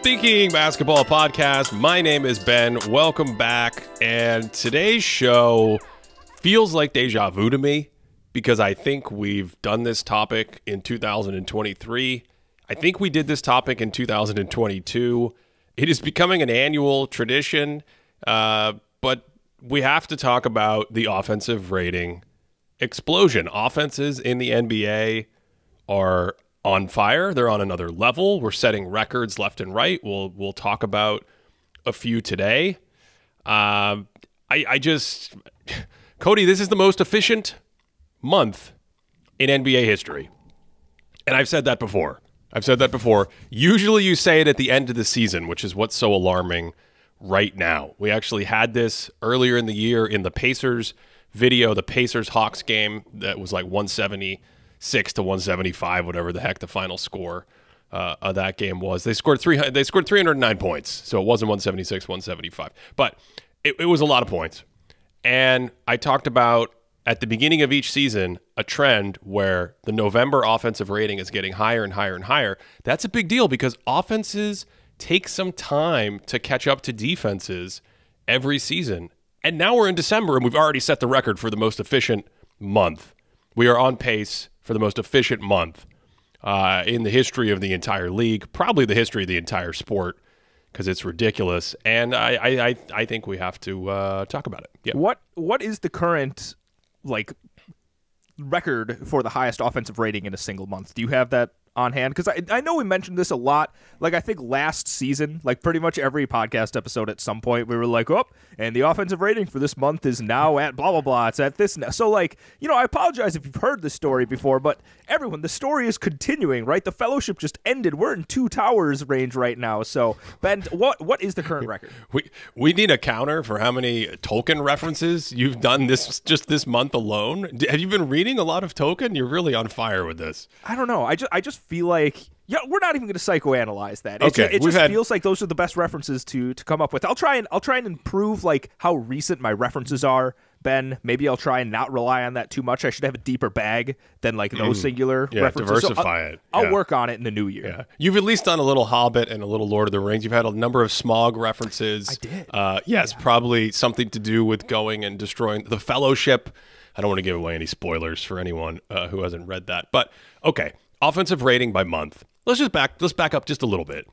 Thinking Basketball Podcast. My name is Ben. Welcome back. And today's show feels like deja vu to me because I think we've done this topic in 2023. I think we did this topic in 2022. It is becoming an annual tradition, but we have to talk about the offensive rating explosion. Offenses in the NBA are on fire. They're on another level. We're setting records left and right. We'll talk about a few today. I just, Cody, this is the most efficient month in NBA history. And I've said that before. Usually you say it at the end of the season, which is what's so alarming right now. We actually had this earlier in the year in the Pacers video, the Pacers-Hawks game that was like 176 to 175, whatever the heck the final score of that game was. They scored 309 points, so it wasn't 176, 175. But it was a lot of points. And I talked about, at the beginning of each season, a trend where the November offensive rating is getting higher and higher and higher. That's a big deal because offenses take some time to catch up to defenses every season. And now we're in December, and we've already set the record for the most efficient month. We are on pace for the most efficient month in the history of the entire league, probably the history of the entire sport, because it's ridiculous. And I think we have to talk about it. Yeah. What is the current record for the highest offensive rating in a single month? Do you have that on hand? Because I know we mentioned this a lot. I think last season, pretty much every podcast episode at some point, we were like, oh, and the offensive rating for this month is now at blah, blah, blah. It's at this now. So, I apologize if you've heard this story before, but everyone, the story is continuing, right? The fellowship just ended. We're in Two Towers range right now. So, Ben, what is the current record? We need a counter for how many Tolkien references you've done this month alone. Have you been reading a lot of Tolkien? You're really on fire with this. I don't know. I just feel like, we're not even going to psychoanalyze that. It just feels like those are the best references to come up with. I'll try and improve how recent my references are, Ben. Maybe I'll try and not rely on that too much. I should have a deeper bag than those singular references. Diversify it. I'll work on it in the new year. Yeah. You've at least done a little Hobbit and a little Lord of the Rings. You've had a number of Smaug references. I did. Yes, probably something to do with going and destroying the Fellowship. I don't want to give away any spoilers for anyone who hasn't read that. But okay, offensive rating by month. Let's back up just a little bit.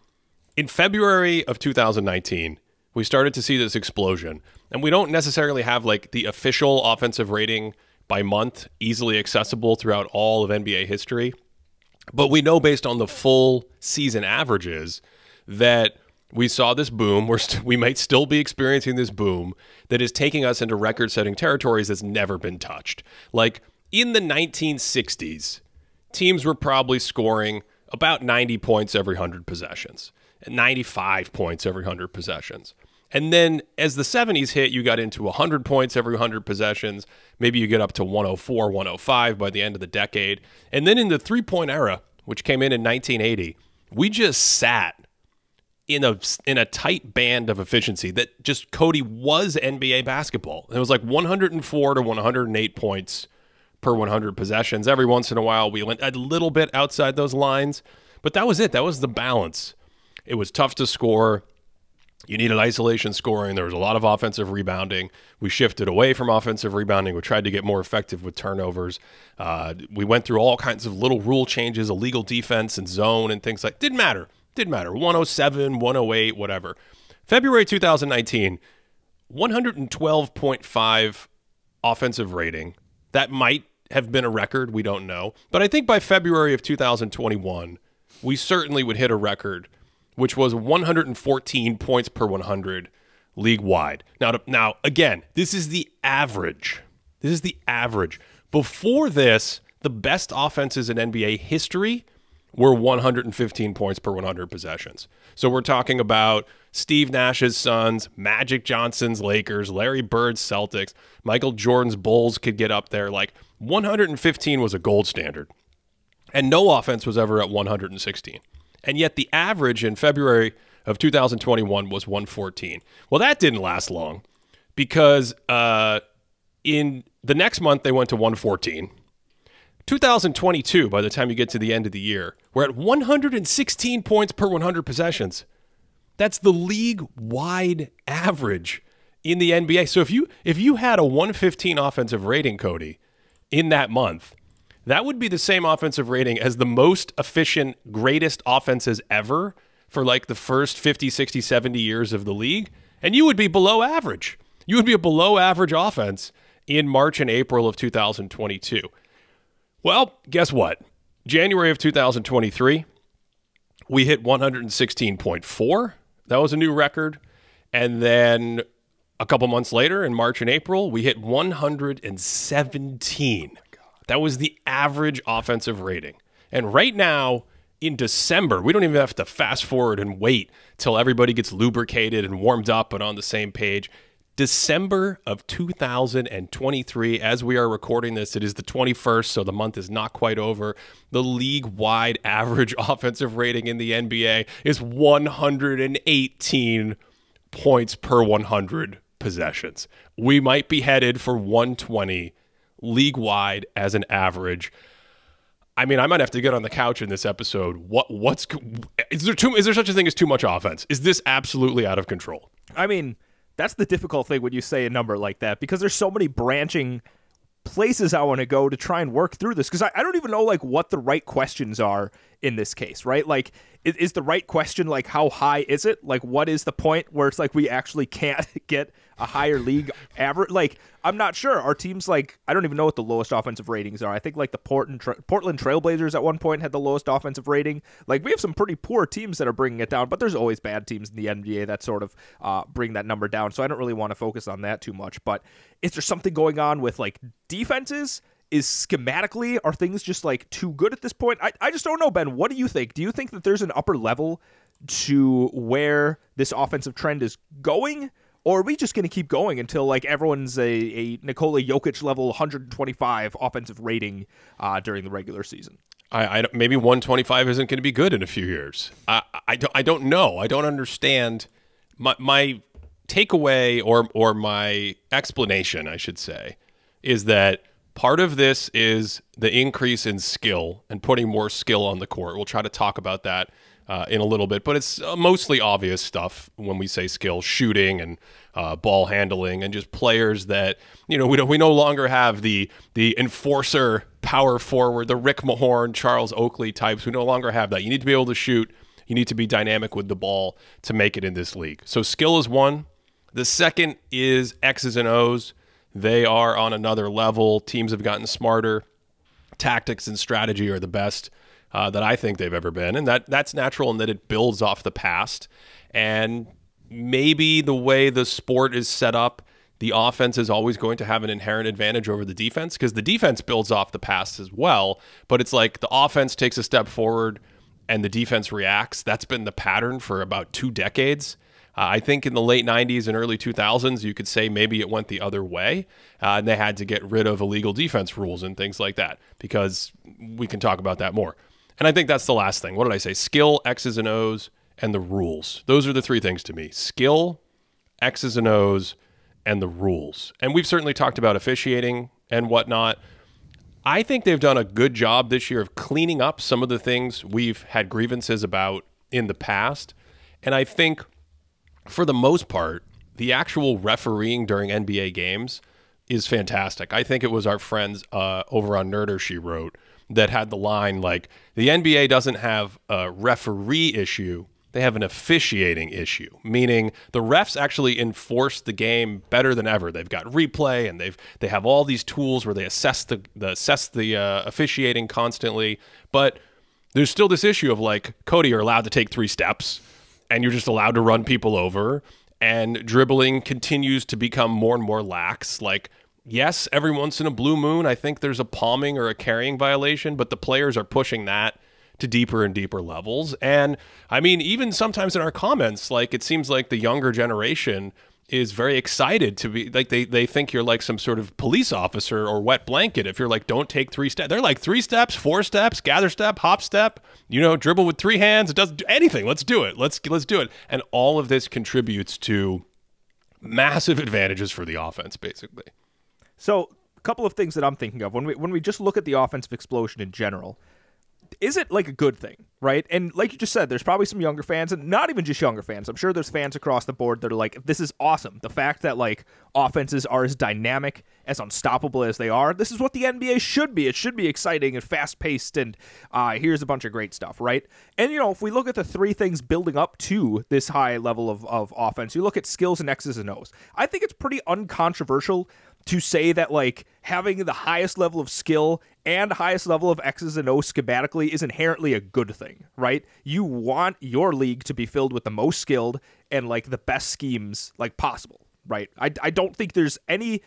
In February of 2019, we started to see this explosion, and we don't necessarily have the official offensive rating by month easily accessible throughout all of NBA history, but we know based on the full season averages that we saw this boom. We might still be experiencing this boom that is taking us into record-setting territories that's never been touched. In the 1960s, teams were probably scoring about 90 points every 100 possessions, and 95 points every 100 possessions. And then as the 70s hit, you got into 100 points every 100 possessions. Maybe you get up to 104, 105 by the end of the decade. And then in the three-point era, which came in 1980, we just sat in a tight band of efficiency that just, Cody, was NBA basketball. It was 104 to 108 points per 100 possessions. Every once in a while, we went a little bit outside those lines, but that was it. That was the balance. It was tough to score. You needed isolation scoring. There was a lot of offensive rebounding. We shifted away from offensive rebounding. We tried to get more effective with turnovers. We went through all kinds of little rule changes, illegal defense and zone and things like. Didn't matter. 107, 108, whatever. February 2019, 112.5 offensive rating. That might have been a record. We don't know. But I think by February of 2021, we certainly would hit a record, which was 114 points per 100 league-wide. Now, again, this is the average. Before this, the best offenses in NBA history were 115 points per 100 possessions. So we're talking about Steve Nash's Suns, Magic Johnson's Lakers, Larry Bird's Celtics, Michael Jordan's Bulls could get up there. 115 was a gold standard. And no offense was ever at 116. And yet the average in February of 2021 was 114. Well, that didn't last long because in the next month they went to 114. 2022, by the time you get to the end of the year, we're at 116 points per 100 possessions. That's the league-wide average in the NBA. So if you had a 115 offensive rating, Cody, in that month, that would be the same offensive rating as the most efficient, greatest offenses ever for like the first 50, 60, 70 years of the league, and you would be below average. You would be a below average offense in March and April of 2022. Well, guess what? January of 2023, we hit 116.4. That was a new record. And then a couple months later, in March and April, we hit 117. That was the average offensive rating. And right now, in December, we don't even have to fast forward and wait till everybody gets lubricated and warmed up and on the same page. December of 2023, as we are recording this, it is the 21st, so the month is not quite over. The league-wide average offensive rating in the NBA is 118 points per 100 possessions. We might be headed for 120 league-wide as an average. I mean, I might have to get on the couch in this episode. Is there such a thing as too much offense? Is this absolutely out of control? I mean, that's the difficult thing when you say a number like that, because there's so many branching places I want to go to try and work through this, because I don't even know like what the right questions are in this case, right? Like, is the right question like how high is it? Like, what is the point where it's like we actually can't get a higher league average? Like, I'm not sure. Our teams, like, I don't even know what the lowest offensive ratings are. I think like the Portland Trailblazers at one point had the lowest offensive rating. Like, we have some pretty poor teams that are bringing it down, but there's always bad teams in the NBA that sort of bring that number down. So I don't really want to focus on that too much. But is there something going on with like defenses? Is schematically, are things just like too good at this point? I just don't know, Ben. What do you think? Do you think that there's an upper level to where this offensive trend is going? Or are we just going to keep going until like everyone's a Nikola Jokic level 125 offensive rating during the regular season? Maybe 125 isn't going to be good in a few years. I don't know. I don't understand. My takeaway or my explanation, I should say, is that part of this is the increase in skill and putting more skill on the court. We'll try to talk about that in a little bit, but it's mostly obvious stuff when we say skill, shooting and ball handling, and just players that, you know, we no longer have the enforcer power forward, the Rick Mahorn, Charles Oakley types. We no longer have that. You need to be able to shoot. You need to be dynamic with the ball to make it in this league. So skill is one. The second is X's and O's. They are on another level. Teams have gotten smarter. Tactics and strategy are the best that I think they've ever been. And that's natural in that it builds off the past. And maybe the way the sport is set up, the offense is always going to have an inherent advantage over the defense, because the defense builds off the past as well. But it's like the offense takes a step forward and the defense reacts. That's been the pattern for about 2 decades. I think in the late 90s and early 2000s, you could say maybe it went the other way, and they had to get rid of illegal defense rules and things like that, because we can talk about that more. And I think that's the last thing. What did I say? Skill, X's and O's, and the rules. Those are the 3 things to me. Skill, X's and O's, and the rules. And we've certainly talked about officiating and whatnot. I think they've done a good job this year of cleaning up some of the things we've had grievances about in the past. And I think, for the most part, the actual refereeing during NBA games is fantastic. I think it was our friends over on Nerder, she wrote, that had the line like, the NBA doesn't have a referee issue, they have an officiating issue, meaning the refs actually enforce the game better than ever. They've got replay, and they have all these tools where they assess the officiating constantly. But there's still this issue of like, Cody, you're allowed to take 3 steps, and you're just allowed to run people over, and dribbling continues to become more and more lax. Like, yes, every once in a blue moon, I think there's a palming or a carrying violation, but the players are pushing that to deeper and deeper levels. And I mean, even sometimes in our comments, like, it seems like the younger generation is very excited to be like, they think you're like some sort of police officer or wet blanket if you're like, don't take 3 steps. They're like 3 steps, 4 steps, gather step, hop step, you know, dribble with 3 hands. It doesn't do anything. Let's do it. Let's do it. And all of this contributes to massive advantages for the offense, basically. So a couple of things that I'm thinking of when we just look at the offensive explosion in general. is it like a good thing, right? And like you just said, there's probably some younger fans, and not even just younger fans. I'm sure there's fans across the board that are like, this is awesome. The fact that like offenses are as dynamic, as unstoppable as they are, this is what the NBA should be. It should be exciting and fast-paced, and here's a bunch of great stuff, right? And, if we look at the three things building up to this high level of offense, you look at skills and X's and O's. I think it's pretty uncontroversial to say that like having the highest level of skill and highest level of X's and O's schematically is inherently a good thing, right? You want your league to be filled with the most skilled and like the best schemes like possible, right? I don't think there's any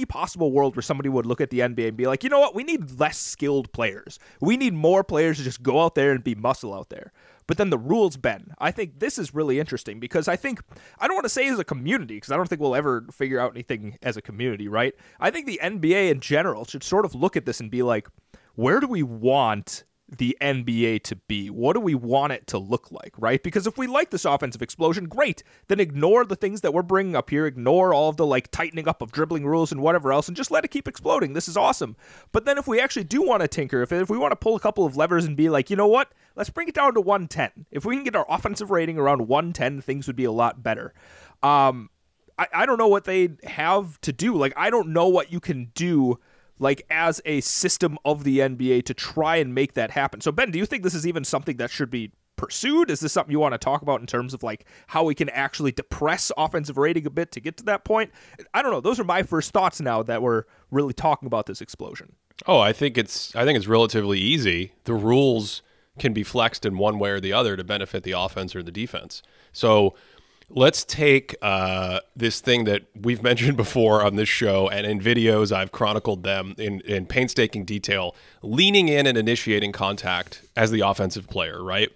possible world where somebody would look at the NBA and be like, you know what, we need less skilled players. We need more players to just go out there and be muscle out there. But then the rules bend. I think this is really interesting because I don't want to say as a community, because I don't think we'll ever figure out anything as a community, right? I think the NBA in general should sort of look at this and be like, where do we want the NBA to be? What do we want it to look like, right? Because if we like this offensive explosion, great. Then ignore the things that we're bringing up here. Ignore all of the like tightening up of dribbling rules and whatever else, and just let it keep exploding. This is awesome. But then if we actually do want to tinker, if we want to pull a couple of levers and be like, you know what? Let's bring it down to 110. If we can get our offensive rating around 110, things would be a lot better. I don't know what they have to do. Like, I don't know what you can do like as a system of the NBA to try and make that happen. So Ben, do you think this is even something that should be pursued? Is this something you want to talk about in terms of like how we can actually depress offensive rating a bit to get to that point? I don't know. Those are my first thoughts now that we're really talking about this explosion. Oh, I think it's relatively easy. The rules can be flexed in one way or the other to benefit the offense or the defense. So let's take this thing that we've mentioned before on this show, and in videos I've chronicled them in painstaking detail, leaning in and initiating contact as the offensive player, right?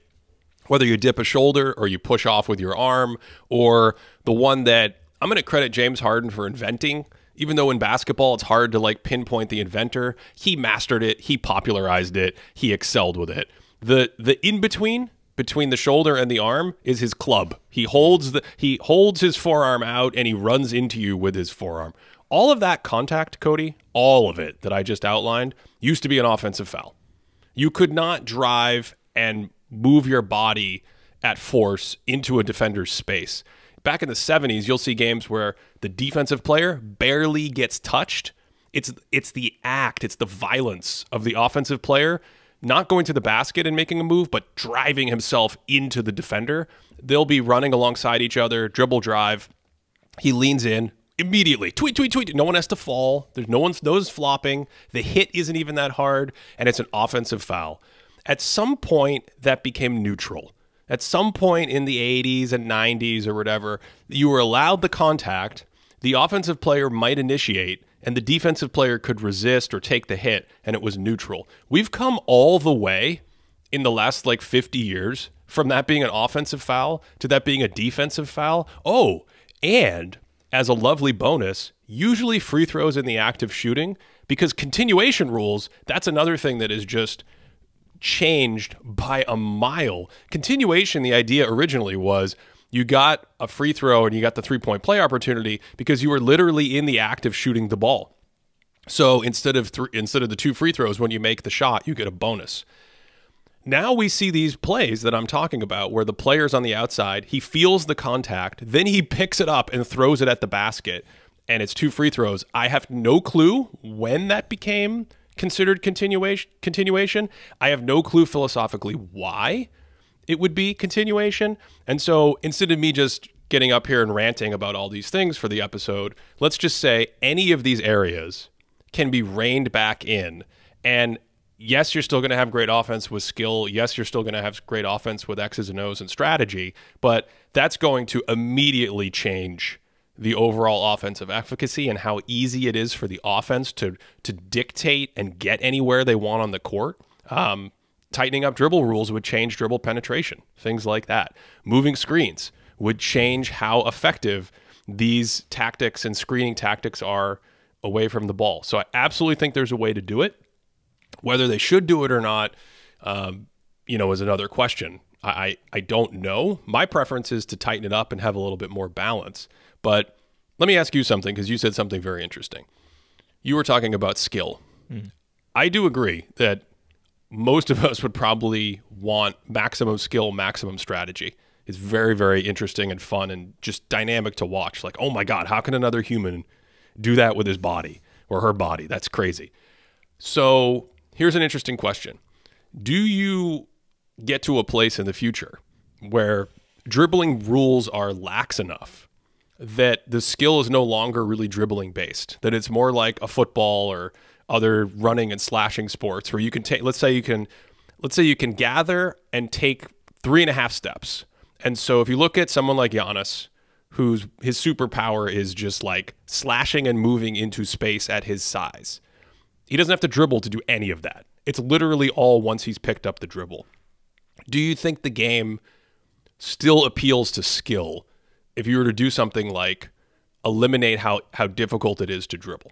Whether you dip a shoulder or you push off with your arm, or the one that I'm going to credit James Harden for inventing. Even though in basketball it's hard to like pinpoint the inventor, he mastered it, he popularized it, he excelled with it. The in-between between the shoulder and the arm is his club. He holds his forearm out and he runs into you with his forearm. All of that contact, Cody, all of it that I just outlined used to be an offensive foul. You could not drive and move your body at force into a defender's space. Back in the 70s, you'll see games where the defensive player barely gets touched. It's the act, it's the violence of the offensive player not going to the basket and making a move, but driving himself into the defender. They'll be running alongside each other, dribble drive. He leans in immediately. Tweet, tweet, tweet. No one has to fall. There's no one's nose flopping. The hit isn't even that hard, and it's an offensive foul. At some point, that became neutral. At some point in the 80s and 90s or whatever, you were allowed the contact. The offensive player might initiate, and the defensive player could resist or take the hit, and it was neutral. We've come all the way in the last like 50 years from that being an offensive foul to that being a defensive foul. Oh, and as a lovely bonus, usually free throws in the act of shooting, because continuation rules, that's another thing that is just changed by a mile. Continuation, the idea originally was you got a free throw and you got the three-point play opportunity because you were literally in the act of shooting the ball. So instead of the two free throws, when you make the shot, you get a bonus. Now we see these plays that I'm talking about where the player's on the outside, he feels the contact, then he picks it up and throws it at the basket, and it's two free throws. I have no clue when that became considered continuation. I have no clue philosophically why it would be continuation. And so instead of me just getting up here and ranting about all these things for the episode, let's just say any of these areas can be reined back in. And yes, you're still going to have great offense with skill. Yes, you're still going to have great offense with X's and O's and strategy, but that's going to immediately change the overall offensive efficacy and how easy it is for the offense to dictate and get anywhere they want on the court. Tightening up dribble rules would change dribble penetration, things like that. Moving screens would change how effective these tactics and screening tactics are away from the ball. So I absolutely think there's a way to do it. Whether they should do it or not, is another question. I don't know. My preference is to tighten it up and have a little bit more balance. But let me ask you something, because you said something very interesting. You were talking about skill. I do agree that most of us would probably want maximum skill, maximum strategy. It's very, very interesting and fun and just dynamic to watch. Like, oh my God, how can another human do that with his body or her body? That's crazy. So here's an interesting question. Do you get to a place in the future where dribbling rules are lax enough that the skill is no longer really dribbling based, that it's more like a football or other running and slashing sports where you can take, let's say you can gather and take 3.5 steps. And so if you look at someone like Giannis, his superpower is just like slashing and moving into space at his size, he doesn't have to dribble to do any of that. It's literally all once he's picked up the dribble. Do you think the game still appeals to skill if you were to do something like eliminate how difficult it is to dribble?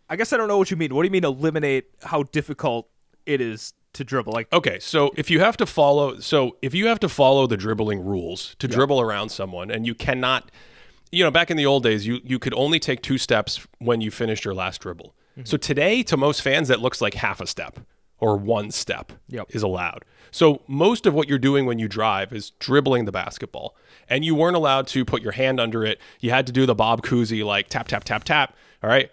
I guess I don't know what you mean. What do you mean eliminate how difficult it is to dribble? Like, okay, so if you have to follow the dribbling rules to dribble around someone, and you cannot, back in the old days, you could only take 2 steps when you finished your last dribble. So today, to most fans, that looks like half a step or 1 step is allowed. So most of what you're doing when you drive is dribbling the basketball, and you weren't allowed to put your hand under it. You had to do the Bob Cousy, like tap, tap, tap, tap. All right.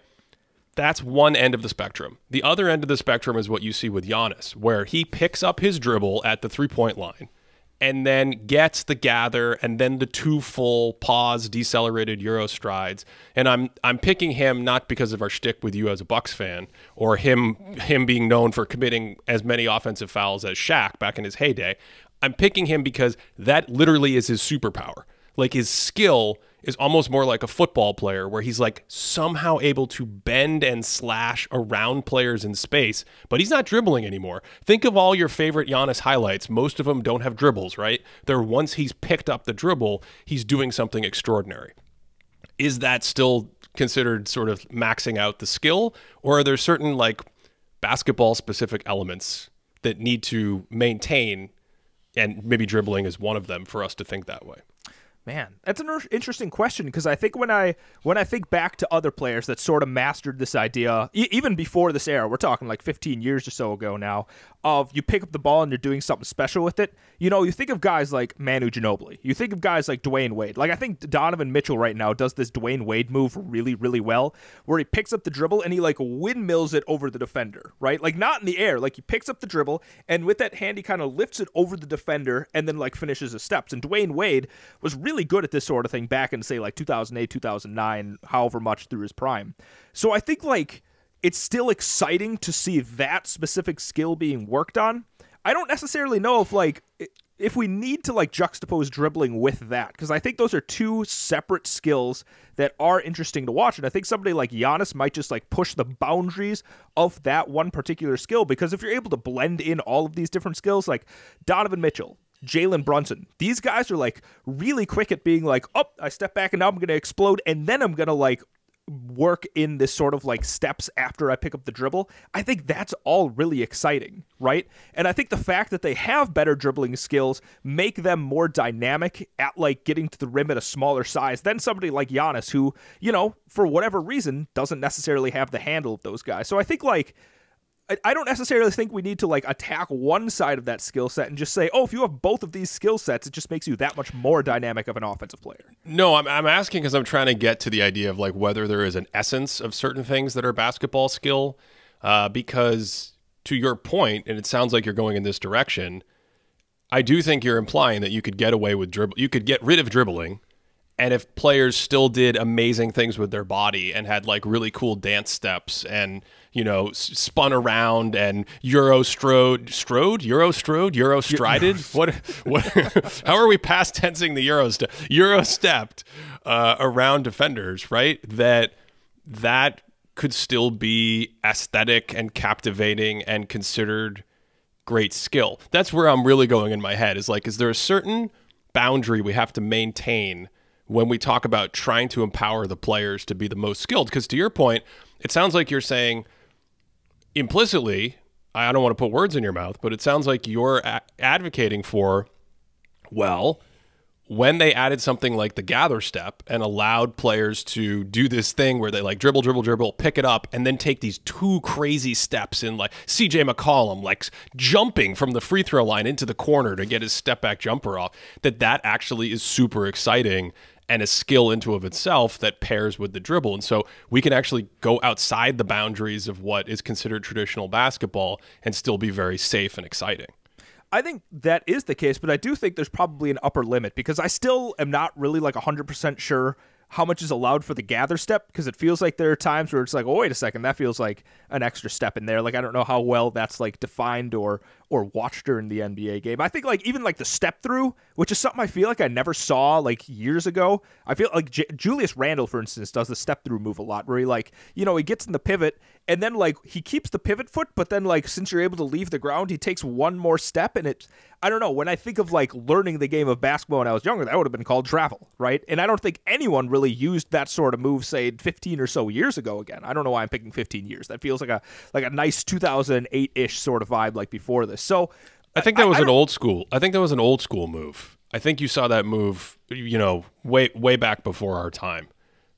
That's one end of the spectrum. The other end of the spectrum is what you see with Giannis, where he picks up his dribble at the 3-point line and then gets the gather and then the 2 full pause, decelerated Euro strides. And I'm picking him not because of our shtick with you as a Bucks fan or him being known for committing as many offensive fouls as Shaq back in his heyday. I'm picking him because that literally is his superpower. Like, his skill is almost more like a football player where he's like somehow able to bend and slash around players in space, but he's not dribbling anymore. Think of all your favorite Giannis highlights. Most of them don't have dribbles, right? They're once he's picked up the dribble, he's doing something extraordinary. Is that still considered sort of maxing out the skill, or are there certain like basketball specific elements that need to maintain, and maybe dribbling is one of them for us to think that way? Man, that's an interesting question, because I think when I think back to other players that sort of mastered this idea, even before this era, we're talking like 15 years or so ago now, of you pick up the ball and you're doing something special with it. You think of guys like Manu Ginobili. You think of guys like Dwyane Wade. Like, I think Donovan Mitchell right now does this Dwyane Wade move really, really well, where he picks up the dribble and he like windmills it over the defender, right? Like, not in the air. Like, he picks up the dribble and with that hand he kind of lifts it over the defender and then like finishes his steps. And Dwyane Wade was really good at this sort of thing back in, say, like 2008, 2009, however much through his prime. So I think like it's still exciting to see that specific skill being worked on. I don't necessarily know if we need to like juxtapose dribbling with that, because I think those are 2 separate skills that are interesting to watch. And I think somebody like Giannis might just like push the boundaries of that one particular skill, because if you're able to blend in all of these different skills, like Donovan Mitchell, Jalen Brunson, these guys are like really quick at being like, oh, I step back and now I'm going to explode, and then I'm going to like work in this sort of like steps after I pick up the dribble. I think that's all really exciting, right? And I think the fact that they have better dribbling skills make them more dynamic at like getting to the rim at a smaller size than somebody like Giannis, who, for whatever reason, doesn't necessarily have the handle of those guys. So I think like I don't necessarily think we need to like attack one side of that skill set and just say, oh, if you have both of these skill sets, it just makes you that much more dynamic of an offensive player. No, I'm asking because I'm trying to get to the idea of like whether there is an essence of certain things that are basketball skill, because to your point, and it sounds like you're going in this direction, I do think you're implying that you could get away with dribble. You could get rid of dribbling. And if players still did amazing things with their body and had like really cool dance steps and, spun around and Euro strided? What? How are we past tensing the Euro stepped around defenders, right? That could still be aesthetic and captivating and considered great skill. That's where I'm really going in my head, is like, is there a certain boundary we have to maintain when we talk about trying to empower the players to be the most skilled? Because to your point, it sounds like you're saying implicitly, I don't want to put words in your mouth, but it sounds like you're advocating for, well, when they added something like the gather step and allowed players to do this thing where they like dribble, dribble, dribble, pick it up, and then take these 2 crazy steps in, like CJ McCollum, like jumping from the free throw line into the corner to get his step back jumper off, that actually is super exciting and a skill into of itself that pairs with the dribble. And so we can actually go outside the boundaries of what is considered traditional basketball and still be very safe and exciting. I think that is the case, but I do think there's probably an upper limit because I still am not really like 100% sure how much is allowed for the gather step, because it feels like there are times where it's like, oh, wait a second, that feels like an extra step in there. Like, I don't know how well that's like defined or watched during the NBA game. I think like even like the step through, which is something I feel like I never saw like years ago. I feel like Julius Randle, for instance, does the step through move a lot where he like, you know, he gets in the pivot and then like he keeps the pivot foot, but then like since you're able to leave the ground, he takes one more step. And it's, I don't know, when I think of like learning the game of basketball when I was younger, that would have been called travel, right? And I don't think anyone really used that sort of move, say 15 or so years ago. Again, I don't know why I'm picking 15 years. That feels like a nice 2008-ish sort of vibe like before this. So I think that was an old school. I think that was an old school move. I think you saw that move, you know, way back before our time.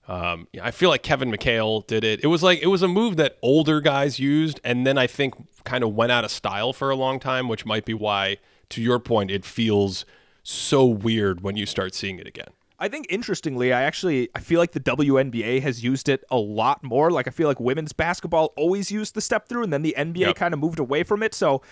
I feel like Kevin McHale did it. It was a move that older guys used, and then I think kind of went out of style for a long time, which might be why, to your point, it feels so weird when you start seeing it again. I think interestingly, I feel like the WNBA has used it a lot more. Like I feel like women's basketball always used the step through, and then the NBA kind of moved away from it. So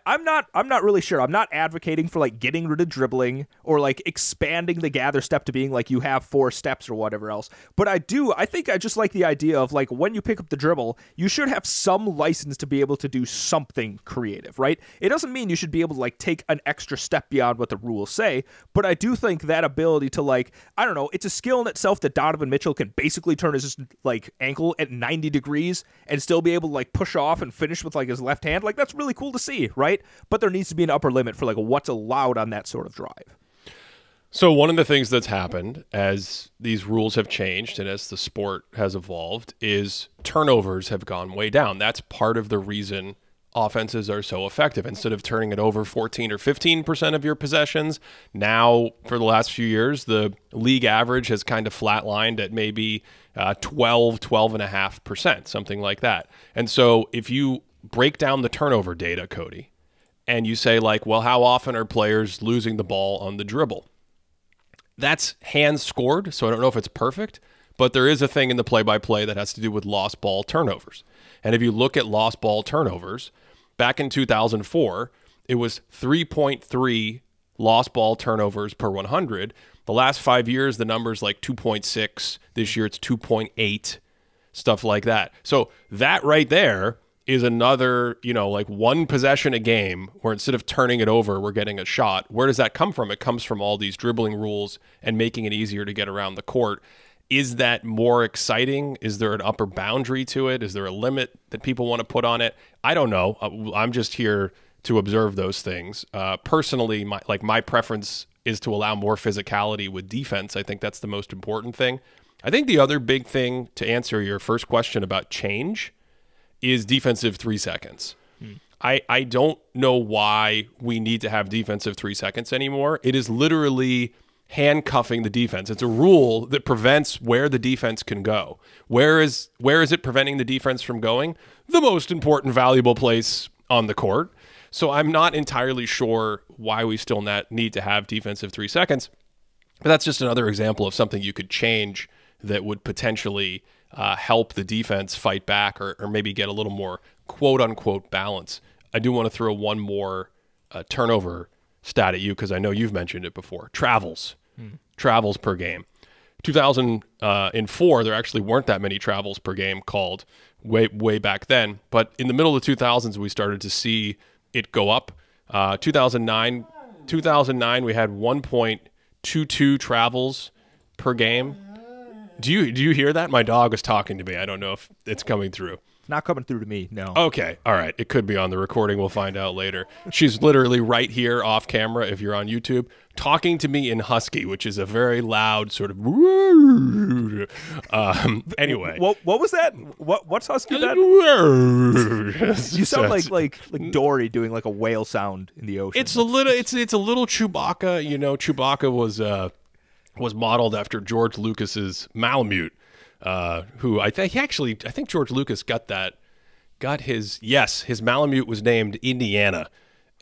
I'm not really sure. I'm not advocating for like getting rid of dribbling or like expanding the gather step to being like you have 4 steps or whatever else. But I think I just like the idea of like when you pick up the dribble, you should have some license to be able to do something creative, right? It doesn't mean you should be able to like take an extra step beyond what the rules say, but I do think that ability to like, I don't know, it's a skill in itself that Donovan Mitchell can basically turn his like ankle at 90 degrees and still be able to like push off and finish with like his left hand. Like that's really cool to see, right? But there needs to be an upper limit for like what's allowed on that sort of drive. So one of the things that's happened as these rules have changed and as the sport has evolved is turnovers have gone way down. That's part of the reason offenses are so effective. Instead of turning it over 14 or 15% of your possessions, now for the last few years, the league average has kind of flatlined at maybe 12.5%, something like that. And so if you break down the turnover data, Cody, and you say like, well, how often are players losing the ball on the dribble? That's hands scored, so I don't know if it's perfect, but there is a thing in the play-by-play that has to do with lost ball turnovers. And if you look at lost ball turnovers, back in 2004, it was 3.3 lost ball turnovers per 100. The last 5 years, the number's like 2.6. This year, it's 2.8, stuff like that. So that right there is another, you know, like one possession a game where instead of turning it over, we're getting a shot. Where does that come from? It comes from all these dribbling rules and making it easier to get around the court. Is that more exciting? Is there an upper boundary to it? Is there a limit that people want to put on it? I don't know. I'm just here to observe those things. Personally, my preference is to allow more physicality with defense. I think that's the most important thing. I think the other big thing to answer your first question about change is defensive 3 seconds. I don't know why we need to have defensive 3 seconds anymore. It is literally handcuffing the defense. It's a rule that prevents where the defense can go. Where is it preventing the defense from going? The most important, valuable place on the court. So I'm not entirely sure why we still need to have defensive 3 seconds. But that's just another example of something you could change that would potentially help the defense fight back or maybe get a little more quote-unquote balance. I do want to throw one more turnover stat at you because I know you've mentioned it before. Travels per game. 2004, there actually weren't that many travels per game called way back then. But in the middle of the 2000s, we started to see it go up. 2009, we had 1.22 travels per game. Do you hear that? My dog is talking to me. I don't know if it's coming through. Not coming through to me, no. Okay, all right. It could be on the recording. We'll find out later. She's literally right here off camera, if you're on YouTube, talking to me in Husky, which is a very loud sort of... Anyway. What was that? What's Husky, Ben? You sound like Dory doing like a whale sound in the ocean. It's a little Chewbacca. You know, Chewbacca was modeled after George Lucas's Malamute. Who I think George Lucas got his Malamute was named Indiana,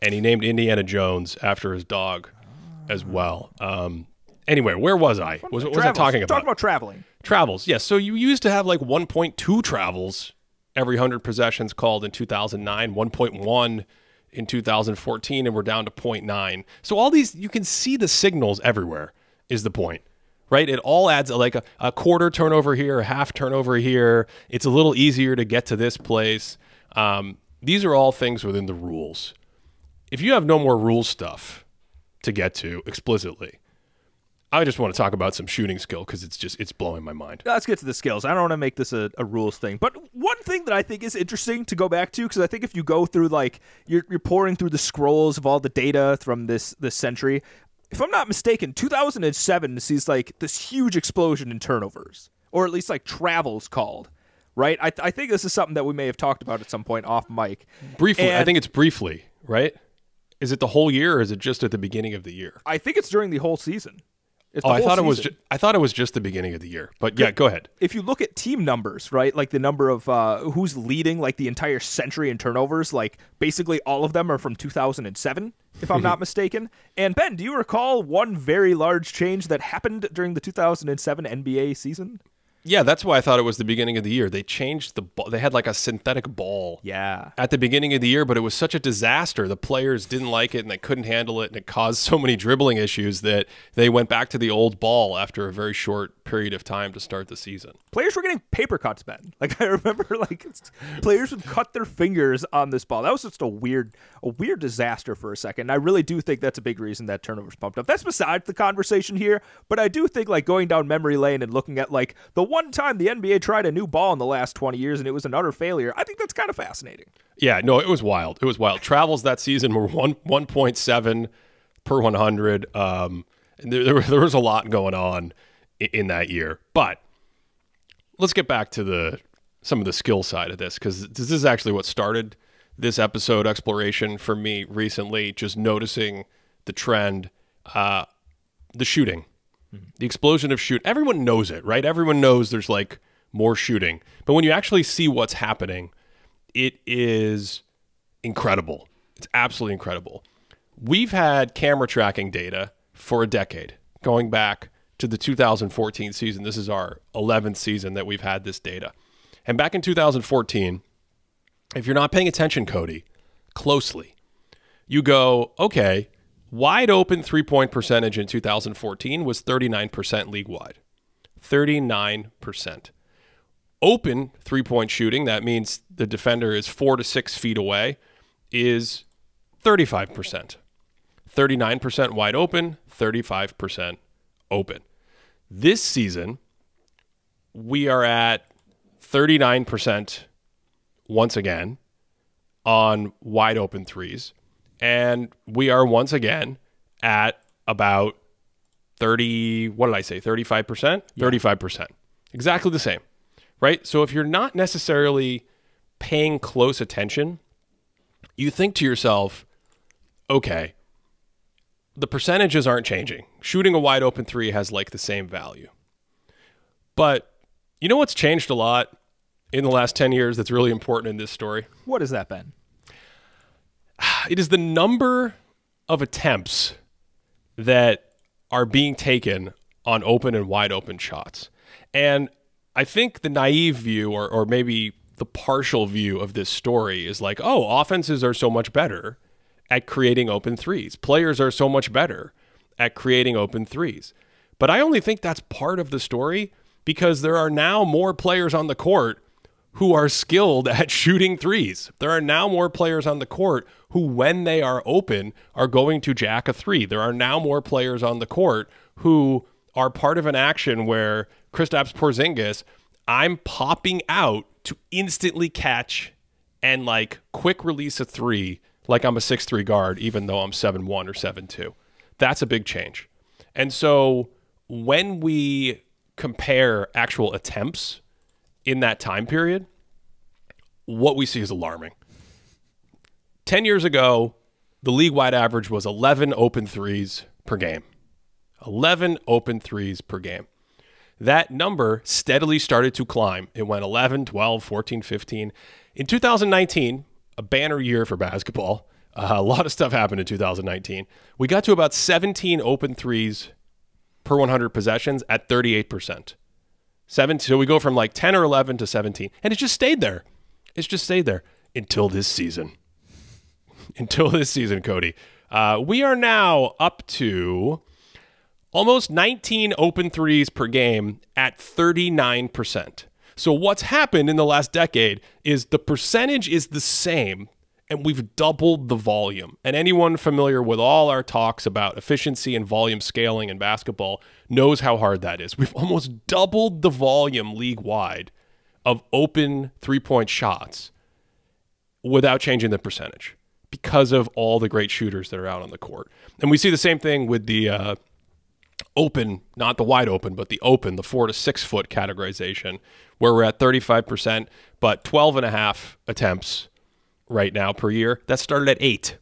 and he named Indiana Jones after his dog as well. Anyway, where was I? What was I talking about? Talking about traveling. Travels, yes. So you used to have like 1.2 travels every 100 possessions called in 2009, 1.1 in 2014, and we're down to 0.9. So all these, you can see the signals everywhere is the point. Right? It all adds like a quarter turnover here, a half turnover here. It's a little easier to get to this place. These are all things within the rules. If you have no more rule stuff to get to explicitly, I just want to talk about some shooting skill because it's blowing my mind. Let's get to the skills. I don't want to make this a rules thing. But one thing that I think is interesting to go back to, because I think if you go through like, you're pouring through the scrolls of all the data from this century, if I'm not mistaken, 2007 sees like this huge explosion in turnovers, or at least like travels called, right? I think this is something that we may have talked about at some point off mic. Briefly, I think it's briefly, right? Is it the whole year, or is it just at the beginning of the year? I think it's during the whole season. I thought it was just the beginning of the year. But yeah, go ahead. If you look at team numbers, right, like the number of who's leading like the entire century in turnovers, like basically all of them are from 2007, if I'm not mistaken. And Ben, do you recall one very large change that happened during the 2007 NBA season? Yeah, that's why I thought it was the beginning of the year. They changed the ball. They had like a synthetic ball at the beginning of the year, but it was such a disaster. The players didn't like it, and they couldn't handle it, and it caused so many dribbling issues that they went back to the old ball after a very short period of time to start the season. Players were getting paper cuts, Ben. Like, I remember like players would cut their fingers on this ball. That was just a weird disaster for a second. I really do think that's a big reason that turnovers pumped up. That's besides the conversation here, but I do think like going down memory lane and looking at like the one time the NBA tried a new ball in the last 20 years and it was an utter failure, I think that's kind of fascinating. Yeah, no, it was wild. It was wild. Travels that season were 1.7 per 100. And there was a lot going on in that year. But let's get back to some of the skill side of this, because this is actually what started this episode exploration for me recently, just noticing the trend, the shooting. The explosion of shoot. Everyone knows it, right? Everyone knows there's like more shooting. But when you actually see what's happening, it is incredible. It's absolutely incredible. We've had camera tracking data for a decade, going back to the 2014 season. This is our 11th season that we've had this data. And back in 2014, if you're not paying attention, Cody, closely, you go, okay, wide open three-point percentage in 2014 was 39% league-wide. 39%. Open three-point shooting, that means the defender is 4 to 6 feet away, is 35%. 39% wide open, 35% open. This season, we are at 39% once again on wide open threes. And we are once again at about 35%? Yeah. 35%. Exactly the same, right? So if you're not necessarily paying close attention, you think to yourself, okay, the percentages aren't changing. Shooting a wide open three has like the same value. But you know what's changed a lot in the last 10 years that's really important in this story? What has that been? It is the number of attempts that are being taken on open and wide open shots. And I think the naive view, or maybe the partial view of this story is like, oh, offenses are so much better at creating open threes. Players are so much better at creating open threes. But I only think that's part of the story because there are now more players on the court who are skilled at shooting threes. There are now more players on the court who, when they are open, are going to jack a three. There are now more players on the court who are part of an action where Kristaps Porzingis, I'm popping out to instantly catch and like quick release a three like I'm a 6'3" guard, even though I'm 7'1" or 7'2". That's a big change. And so when we compare actual attempts in that time period, what we see is alarming. 10 years ago, the league-wide average was 11 open threes per game. 11 open threes per game. That number steadily started to climb. It went 11, 12, 14, 15. In 2019, a banner year for basketball, a lot of stuff happened in 2019. We got to about 17 open threes per 100 possessions at 38%. So we go from like 10 or 11 to 17. And it just stayed there. It's just stayed there until this season. Until this season, Cody. We are now up to almost 19 open threes per game at 39%. So what's happened in the last decade is the percentage is the same, and we've doubled the volume. And anyone familiar with all our talks about efficiency and volume scaling in basketball knows how hard that is. We've almost doubled the volume league-wide of open three-point shots without changing the percentage because of all the great shooters that are out on the court. And we see the same thing with the open, not the wide open, but the open, the 4 to 6 foot categorization, where we're at 35%, but 12.5 attempts right now per year. That started at 8.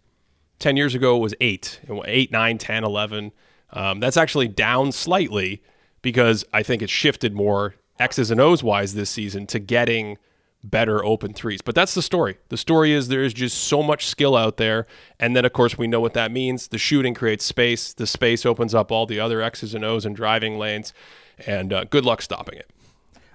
10 years ago, it was 8. 8, 9, 10, 11. That's actually down slightly because I think it's shifted more X's and O's wise this season to getting better open threes. But that's the story. The story is there is just so much skill out there. And then, of course, we know what that means. The shooting creates space. The space opens up all the other X's and O's and driving lanes. And good luck stopping it.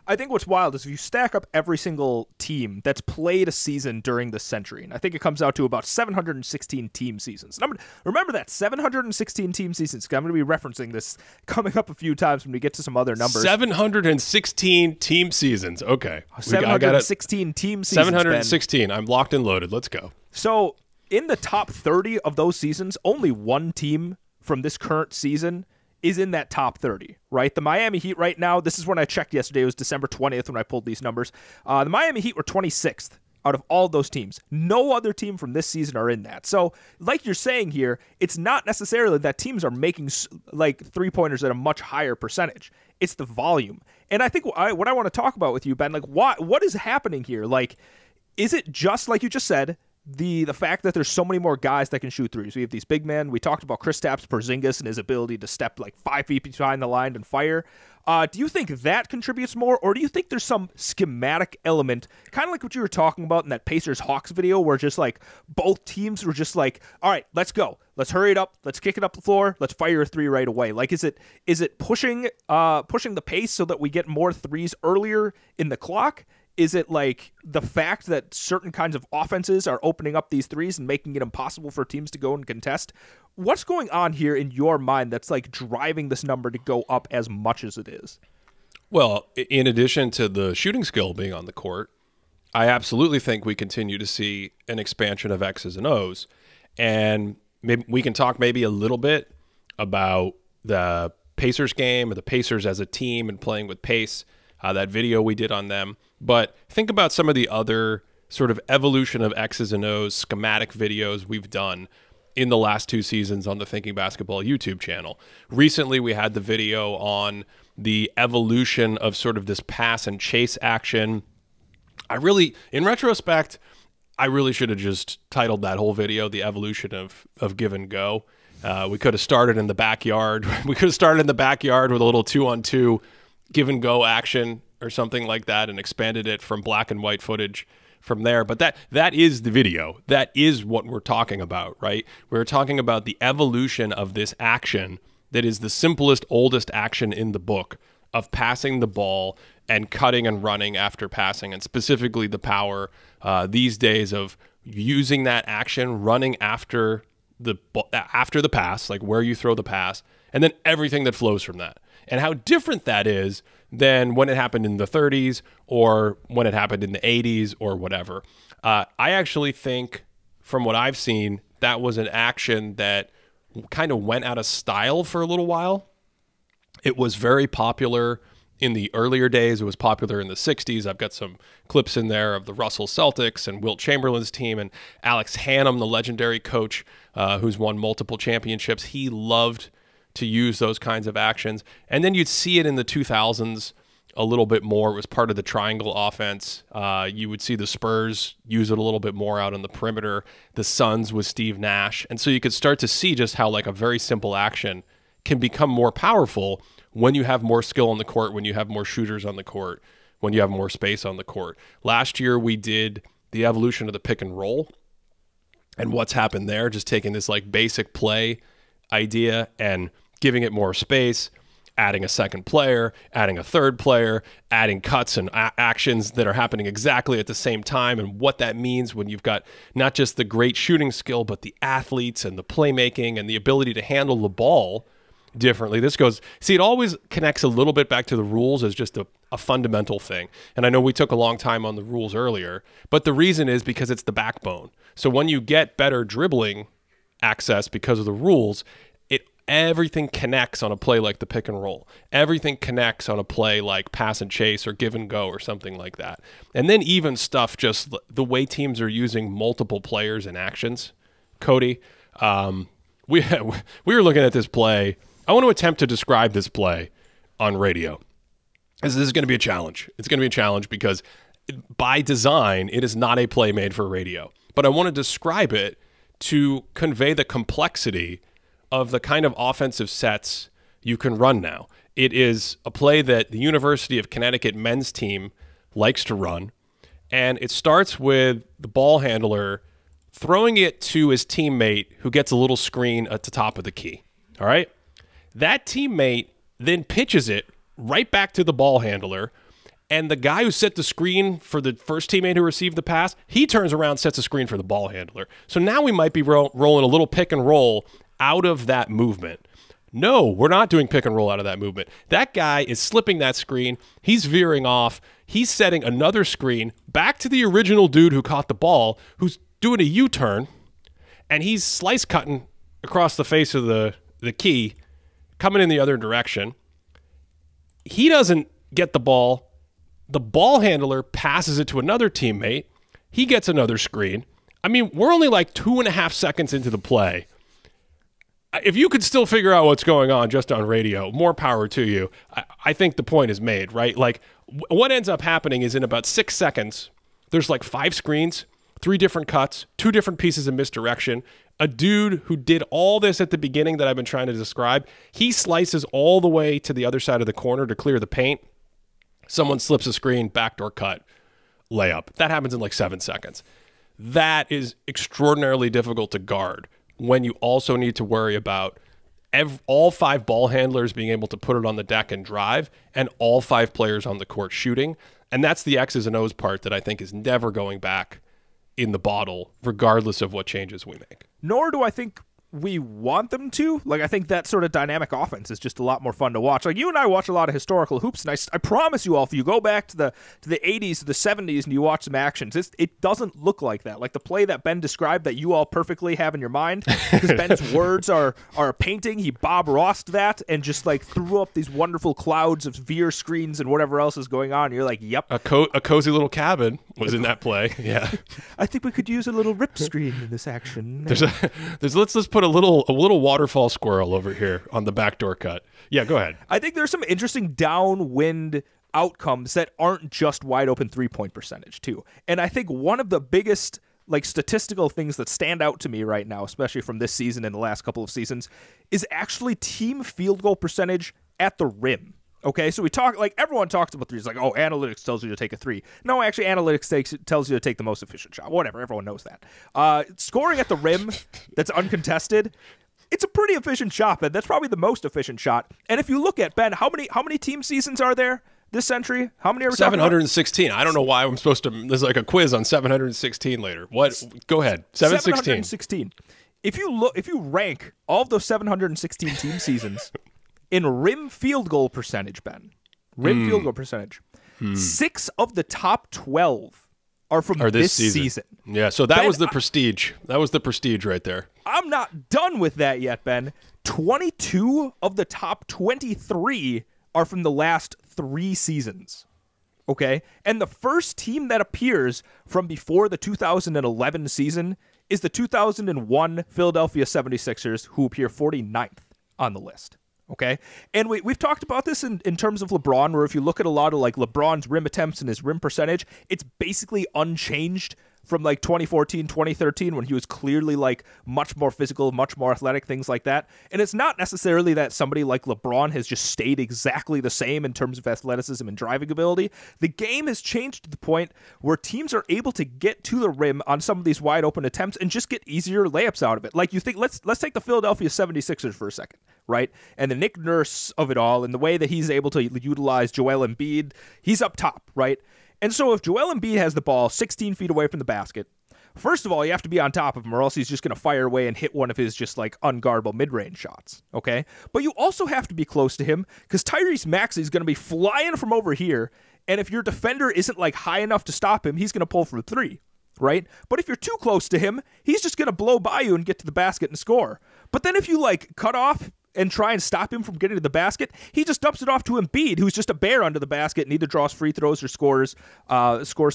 I think what's wild is if you stack up every single team that's played a season during the century, and I think it comes out to about 716 team seasons. And remember that, 716 team seasons. I'm going to be referencing this coming up a few times when we get to some other numbers. 716 team seasons. Okay. 716 team seasons. 716. I'm locked and loaded. Let's go. So in the top 30 of those seasons, only one team from this current season is in that top 30, right? The Miami Heat right now, this is when I checked yesterday, it was December 20th when I pulled these numbers. The Miami Heat were 26th out of all those teams. No other team from this season are in that. So like you're saying here, it's not necessarily that teams are making like three-pointers at a much higher percentage. It's the volume. And I think what I want to talk about with you, Ben, like what is happening here? Like, is it just like you just said, the fact that there's so many more guys that can shoot threes? We have these big men. We talked about Kristaps Porzingis and his ability to step like 5 feet behind the line and fire. Do you think that contributes more, or do you think there's some schematic element, kind of like what you were talking about in that Pacers-Hawks video, where just like both teams were just like, all right, let's go. Let's hurry it up. Let's kick it up the floor. Let's fire a three right away. Like, is it pushing the pace so that we get more threes earlier in the clock? Is it like the fact that certain kinds of offenses are opening up these threes and making it impossible for teams to go and contest? What's going on here in your mind that's like driving this number to go up as much as it is? Well, in addition to the shooting skill being on the court, I absolutely think we continue to see an expansion of X's and O's. And maybe we can talk maybe a little bit about the Pacers game or the Pacers as a team and playing with pace, that video we did on them. But think about some of the other sort of evolution of X's and O's schematic videos we've done in the last 2 seasons on the Thinking Basketball YouTube channel. Recently, we had the video on the evolution of sort of this pass and chase action. In retrospect, I really should have just titled that whole video, The Evolution of Give and Go. We could have started in the backyard. We could have started in the backyard with a little 2-on-2 give and go action or something like that and expanded it from black and white footage from there. But that is the video. That is what we're talking about, right? We're talking about the evolution of this action that is the simplest, oldest action in the book of passing the ball and cutting and running after passing, and specifically the power these days of using that action, running after the pass, like where you throw the pass, and then everything that flows from that. And how different that is than when it happened in the 30s or when it happened in the 80s or whatever. I actually think, from what I've seen, that was an action that kind of went out of style for a little while. It was very popular in the earlier days. It was popular in the 60s. I've got some clips in there of the Russell Celtics and Wilt Chamberlain's team, and Alex Hannum, the legendary coach who's won multiple championships. He loved to use those kinds of actions. And then you'd see it in the 2000s a little bit more. It was part of the triangle offense. You would see the Spurs use it a little bit more out on the perimeter. The Suns with Steve Nash. And so you could start to see just how like a very simple action can become more powerful when you have more skill on the court, when you have more shooters on the court, when you have more space on the court. Last year we did the evolution of the pick and roll. And what's happened there, just taking this like basic play idea and giving it more space, adding a second player, adding a third player, adding cuts and actions that are happening exactly at the same time, and what that means when you've got not just the great shooting skill, but the athletes and the playmaking and the ability to handle the ball differently. This goes, see, it always connects a little bit back to the rules as just a fundamental thing. And I know we took a long time on the rules earlier, but the reason is because it's the backbone. So when you get better dribbling access because of the rules, everything connects on a play like the pick and roll. Everything connects on a play like pass and chase or give and go or something like that. And then even stuff, just the way teams are using multiple players and actions. Cody, we were looking at this play. I want to attempt to describe this play on radio. This is going to be a challenge. It's going to be a challenge because by design, it is not a play made for radio. But I want to describe it to convey the complexity of the kind of offensive sets you can run now. It is a play that the University of Connecticut men's team likes to run, and it starts with the ball handler throwing it to his teammate who gets a little screen at the top of the key. All right? That teammate then pitches it right back to the ball handler, and the guy who set the screen for the first teammate who received the pass, he turns around and sets a screen for the ball handler. So now we might be rolling a little pick and roll out of that movement. No, we're not doing pick and roll out of that movement. That guy is slipping that screen. He's veering off. He's setting another screen back to the original dude who caught the ball, who's doing a U-turn, and he's slice cutting across the face of the key, coming in the other direction. He doesn't get the ball. The ball handler passes it to another teammate. He gets another screen. I mean, we're only like 2.5 seconds into the play. If you could still figure out what's going on just on radio, more power to you. I think the point is made, right? Like, what ends up happening is in about 6 seconds, there's like 5 screens, 3 different cuts, 2 different pieces of misdirection. A dude who did all this at the beginning that I've been trying to describe, he slices all the way to the other side of the corner to clear the paint. Someone slips a screen, backdoor cut, layup. That happens in like 7 seconds. That is extraordinarily difficult to guard when you also need to worry about all 5 ball handlers being able to put it on the deck and drive, and all 5 players on the court shooting. And that's the X's and O's part that I think is never going back in the bottle, regardless of what changes we make. Nor do I think we want them to. Like, I think that sort of dynamic offense is just a lot more fun to watch. Like, you and I watch a lot of historical hoops, and I promise you all, if you go back to the 80s, to the 70s, and you watch some actions, it doesn't look like that. Like the play that Ben described that you all perfectly have in your mind, because Ben's words are a painting. He Bob Rossed that and just like threw up these wonderful clouds of veer screens and whatever else is going on. And you're like, yep. A cozy little cabin was in that play. Yeah. I think we could use a little rip screen in this action. Let's put a little waterfall squirrel over here on the backdoor cut. Yeah, go ahead. I think there's some interesting downwind outcomes that aren't just wide open 3-point percentage too. And I think one of the biggest like statistical things that stand out to me right now, especially from this season and the last couple of seasons, is actually team field goal percentage at the rim. Okay, so we talk, like, everyone talks about threes, like, oh, analytics tells you to take a 3. No, actually, analytics tells you to take the most efficient shot. Whatever, everyone knows that. Scoring at the rim that's uncontested, it's a pretty efficient shot, Ben. That's probably the most efficient shot. And if you look at, Ben, how many team seasons are there this century? How many are we 716. I don't know why I'm supposed to, there's like a quiz on 716 later. What? Go ahead. 716. If you rank all of those 716 team seasons in rim field goal percentage, Ben, field goal percentage, 6 of the top 12 are from this season. Yeah, so that was the prestige. That was the prestige right there. I'm not done with that yet, Ben. 22 of the top 23 are from the last 3 seasons. Okay? And the first team that appears from before the 2011 season is the 2001 Philadelphia 76ers, who appear 49th on the list. Okay? And we've talked about this in terms of LeBron, where if you look at a lot of like LeBron's rim attempts and his rim percentage, it's basically unchanged from like 2014, 2013, when he was clearly like much more physical, much more athletic, things like that. And it's not necessarily that somebody like LeBron has just stayed exactly the same in terms of athleticism and driving ability. The game has changed to the point where teams are able to get to the rim on some of these wide open attempts and just get easier layups out of it. Like you think, let's take the Philadelphia 76ers for a second, right? And the Nick Nurse of it all, and the way that he's able to utilize Joel Embiid, he's up top, right? And so if Joel Embiid has the ball 16 feet away from the basket, first of all, you have to be on top of him, or else he's just going to fire away and hit one of his just like unguardable mid-range shots, okay? But you also have to be close to him, because Tyrese Maxey is going to be flying from over here, and if your defender isn't like high enough to stop him, he's going to pull from 3, right? But if you're too close to him, he's just going to blow by you and get to the basket and score. But then if you like cut off and try and stop him from getting to the basket, he just dumps it off to Embiid, who's just a bear under the basket and either draws free throws or scores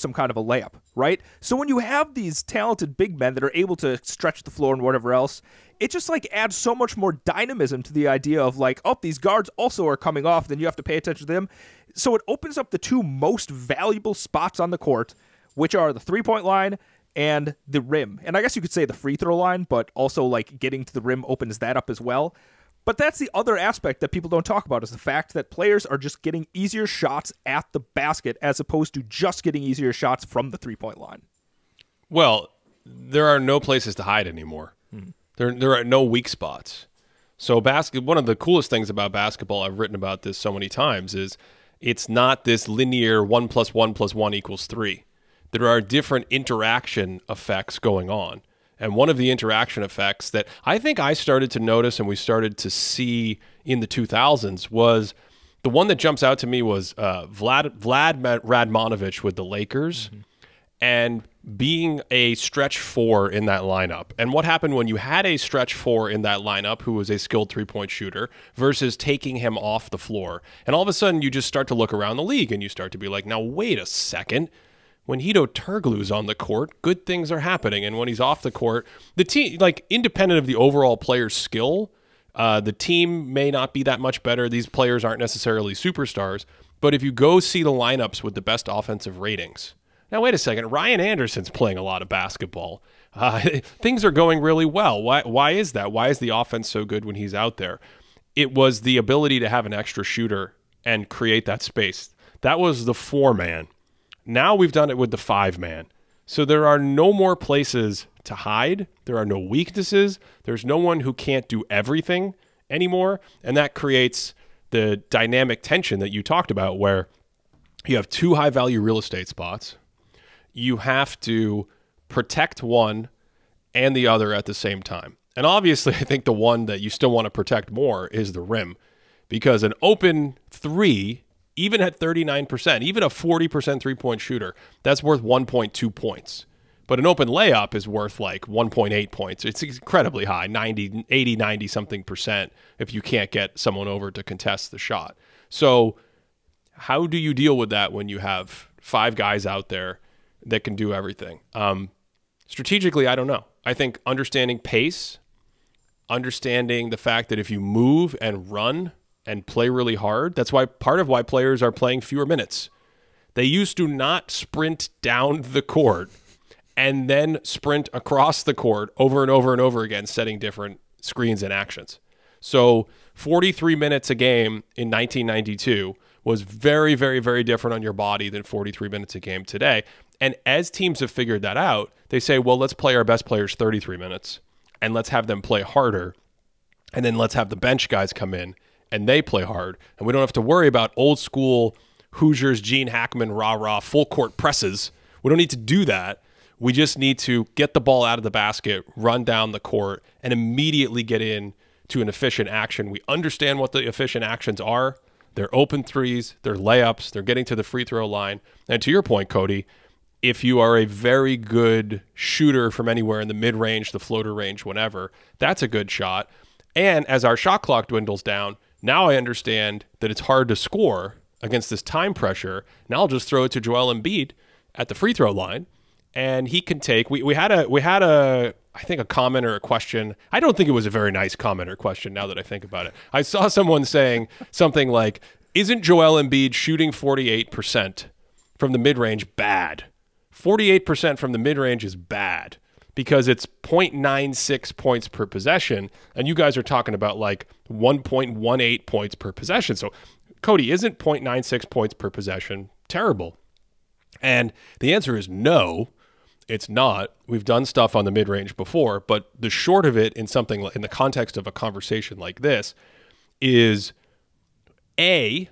some kind of a layup, right? So when you have these talented big men that are able to stretch the floor and whatever else, it just like adds so much more dynamism to the idea of like, oh, these guards also are coming off, then you have to pay attention to them. So it opens up the 2 most valuable spots on the court, which are the 3-point line and the rim. And I guess you could say the free throw line, but also like getting to the rim opens that up as well. But that's the other aspect that people don't talk about, is the fact that players are just getting easier shots at the basket as opposed to just getting easier shots from the 3-point line. Well, there are no places to hide anymore. There are no weak spots. So one of the coolest things about basketball, I've written about this so many times, is it's not this linear 1 + 1 + 1 = 3. There are different interaction effects going on. And one of the interaction effects that I think I started to notice and we started to see in the 2000s was the one that jumps out to me was Vlad Radmanovich with the Lakers and being a stretch 4 in that lineup. And what happened when you had a stretch 4 in that lineup who was a skilled 3-point shooter versus taking him off the floor. And all of a sudden you just start to look around the league and you start to be like, now wait a second. When Hedo Turkoglu's on the court, good things are happening. And when he's off the court, the team, like independent of the overall player's skill, the team may not be that much better. These players aren't necessarily superstars. But if you go see the lineups with the best offensive ratings, now wait a second, Ryan Anderson's playing a lot of basketball. Things are going really well. Why is that? Why is the offense so good when he's out there? It was the ability to have an extra shooter and create that space. That was the 4-man. Now we've done it with the 5-man. So there are no more places to hide. There are no weaknesses. There's no one who can't do everything anymore. And that creates the dynamic tension that you talked about, where you have 2 high-value real estate spots. You have to protect one and the other at the same time. And obviously, I think the one that you still want to protect more is the rim, because an open 3, even at 39%, even a 40% 3-point shooter, that's worth 1.2 points. But an open layup is worth like 1.8 points. It's incredibly high, 80, 90 something percent if you can't get someone over to contest the shot. So how do you deal with that when you have 5 guys out there that can do everything? Strategically, I don't know. I think understanding pace, understanding the fact that if you move and run and play really hard, that's why part of why players are playing fewer minutes. They used to not sprint down the court and then sprint across the court over and over and over again, setting different screens and actions. So 43 minutes a game in 1992 was very, very, very different on your body than 43 minutes a game today. And as teams have figured that out, they say, well, let's play our best players 33 minutes and let's have them play harder. And then let's have the bench guys come in and they play hard. And we don't have to worry about old school Hoosiers, Gene Hackman, rah-rah, full court presses. We don't need to do that. We just need to get the ball out of the basket, run down the court, and immediately get in to an efficient action. We understand what the efficient actions are. They're open threes, they're layups, they're getting to the free throw line. And to your point, Cody, if you are a very good shooter from anywhere in the mid-range, the floater range, whenever, that's a good shot. And as our shot clock dwindles down, now I understand that it's hard to score against this time pressure. Now I'll just throw it to Joel Embiid at the free throw line, and he can take. We had a I think a comment or a question. I don't think it was a very nice comment or question now that I think about it. I saw someone saying something like, "Isn't Joel Embiid shooting 48% from the mid-range bad? 48% from the mid-range is bad because it's 0.96 points per possession, and you guys are talking about like 1.18 points per possession. So, Cody, isn't 0.96 points per possession terrible?" And the answer is no. It's not. We've done stuff on the mid-range before, but the short of it in something in the context of a conversation like this is, A,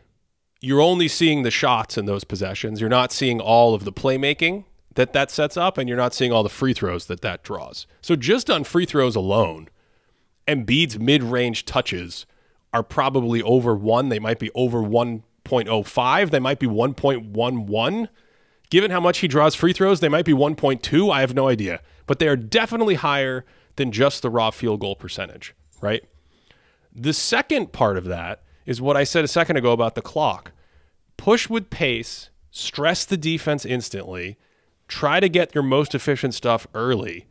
you're only seeing the shots in those possessions. You're not seeing all of the playmaking that sets up, and you're not seeing all the free throws that draws. So just on free throws alone, Embiid's mid-range touches are probably over 1. They might be over 1.05. They might be 1.11. Given how much he draws free throws, they might be 1.2. I have no idea. But they are definitely higher than just the raw field goal percentage, right? The second part of that is what I said a second ago about the clock. Push with pace, stress the defense instantly, try to get your most efficient stuff early.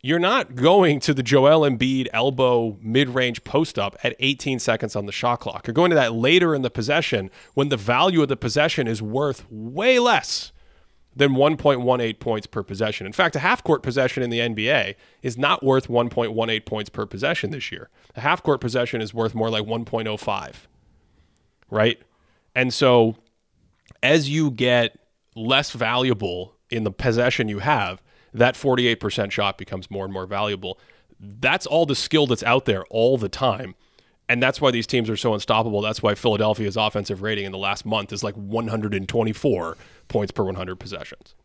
You're not going to the Joel Embiid elbow mid-range post-up at 18 seconds on the shot clock. You're going to that later in the possession when the value of the possession is worth way less than 1.18 points per possession. In fact, a half-court possession in the NBA is not worth 1.18 points per possession this year. A half-court possession is worth more like 1.05, right? And so as you get less valuable in the possession you have, that 48% shot becomes more and more valuable. That's all the skill that's out there all the time. And that's why these teams are so unstoppable. That's why Philadelphia's offensive rating in the last month is like 124 points per 100 possessions.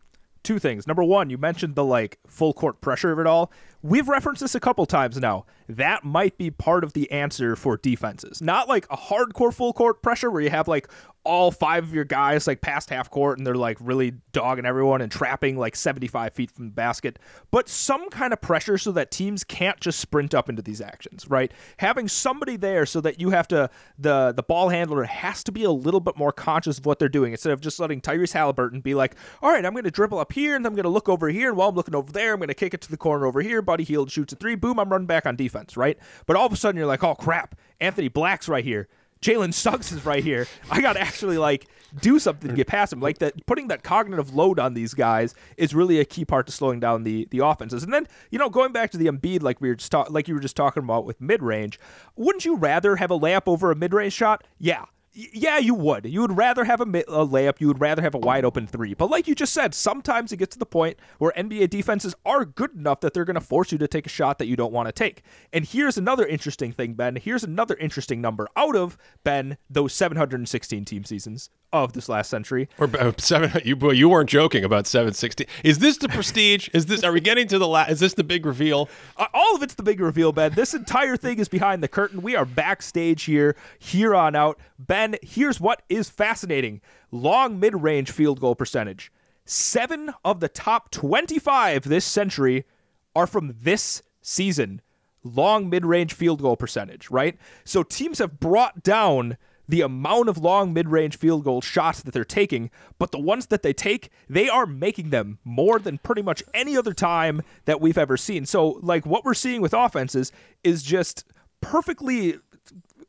Two things. Number one, you mentioned the like full court pressure of it all. We've referenced this a couple times now. That might be part of the answer for defenses. Not like a hardcore full court pressure where you have like all 5 of your guys like past half court and they're like really dogging everyone and trapping like 75 feet from the basket, but some kind of pressure so that teams can't just sprint up into these actions, right? Having somebody there so that you have to, the ball handler has to be a little bit more conscious of what they're doing instead of just letting Tyrese Halliburton be like, all right, I'm going to dribble up here and I'm going to look over here, and while I'm looking over there, I'm going to kick it to the corner over here. Buddy Hield shoots a 3, boom, I'm running back on defense, right? But all of a sudden you're like, oh crap, Anthony Black's right here. Jalen Suggs is right here. I got to actually like do something to get past him. Like that, putting that cognitive load on these guys is really a key part to slowing down the offenses. And then, you know, going back to the Embiid, like you were just talking about with mid range, wouldn't you rather have a layup over a mid range shot? Yeah. Yeah, you would. You would rather have a layup. You would rather have a wide open 3. But like you just said, sometimes it gets to the point where NBA defenses are good enough that they're going to force you to take a shot that you don't want to take. And here's another interesting thing, Ben. Here's another interesting number out of, Ben, those 716 team seasons of this last century. Or 7. You weren't joking about 716. Is this the prestige? Are we getting to the is this the big reveal? All of it's the big reveal, Ben. This entire thing is behind the curtain. We are backstage here on out. Ben, here's what is fascinating. Long mid-range field goal percentage. 7 of the top 25 this century are from this season. Long mid-range field goal percentage, right? So teams have brought down the amount of long mid-range field goal shots that they're taking, but the ones that they take, they are making them more than pretty much any other time that we've ever seen. So, like, what we're seeing with offenses is just perfectly,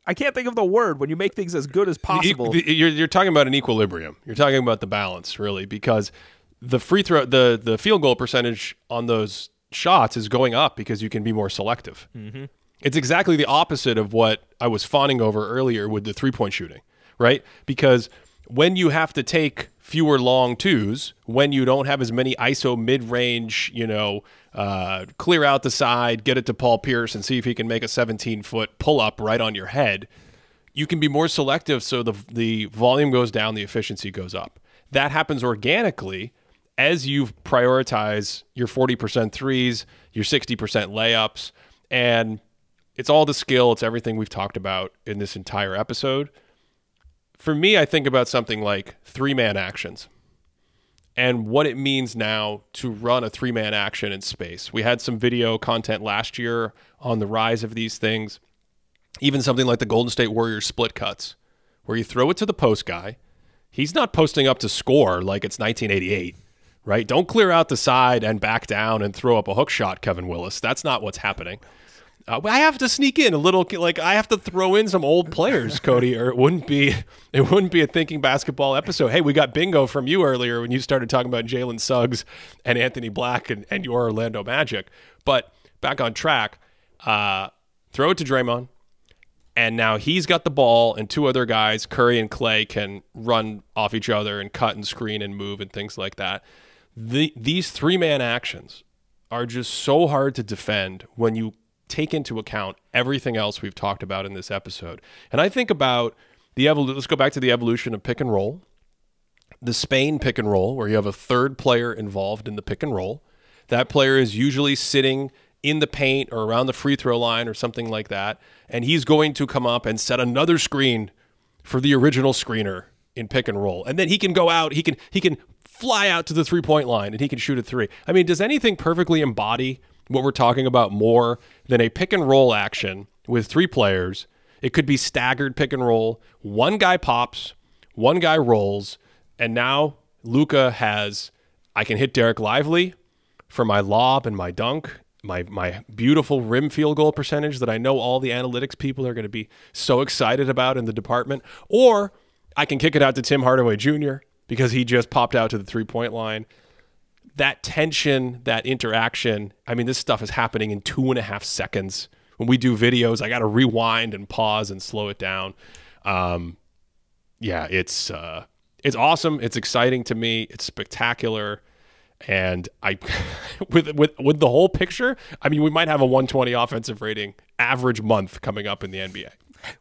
I can't think of the word, when you make things as good as possible. You're talking about an equilibrium. You're talking about the balance, really, because the free throw, the field goal percentage on those shots is going up because you can be more selective. Mm-hmm. It's exactly the opposite of what I was fawning over earlier with the three-point shooting, right? Because when you have to take fewer long twos, when you don't have as many ISO mid-range, clear out the side, get it to Paul Pierce and see if he can make a 17-foot pull-up right on your head, you can be more selective so the volume goes down, the efficiency goes up. That happens organically as you prioritize your 40% threes, your 60% layups, and it's all the skill. It's everything we've talked about in this entire episode. For me, I think about something like 3-man actions and what it means now to run a 3-man action in space. We had some video content last year on the rise of these things. Even something like the Golden State Warriors split cuts, where you throw it to the post guy, He's not posting up to score like it's 1988, right? Don't clear out the side and back down and throw up a hook shot, Kevin Willis. That's not what's happening. I have to sneak in a little, like I have to throw in some old players, Cody, or it wouldn't be a Thinking Basketball episode. Hey, we got bingo from you earlier when you started talking about Jalen Suggs and Anthony Black and your Orlando Magic. But back on track, throw it to Draymond, and now he's got the ball, and two other guys, Curry and Clay, can run off each other and cut and screen and move and things like that. These three-man actions are just so hard to defend when you take into account everything else we've talked about in this episode. And I think about let's go back to the evolution of pick and roll, the Spain pick and roll, where you have a third player involved in the pick and roll. That player is usually sitting in the paint or around the free throw line or something like that, and he's going to come up and set another screen for the original screener in pick and roll. And then he can go out, he can fly out to the three-point line and he can shoot a three. I mean, does anything perfectly embody what we're talking about more than a pick and roll action with three players? It could be staggered pick and roll. One guy pops, one guy rolls, and now Luka has, I can hit Derek Lively for my lob and my dunk, my beautiful rim field goal percentage that I know all the analytics people are going to be so excited about in the department, or I can kick it out to Tim Hardaway Jr. because he just popped out to the three-point line. That tension, that interaction, I mean, this stuff is happening in 2.5 seconds. When we do videos, I got to rewind and pause and slow it down. Yeah, it's awesome. It's exciting to me. It's spectacular. And I, with the whole picture, I mean, we might have a 120 offensive rating average month coming up in the NBA.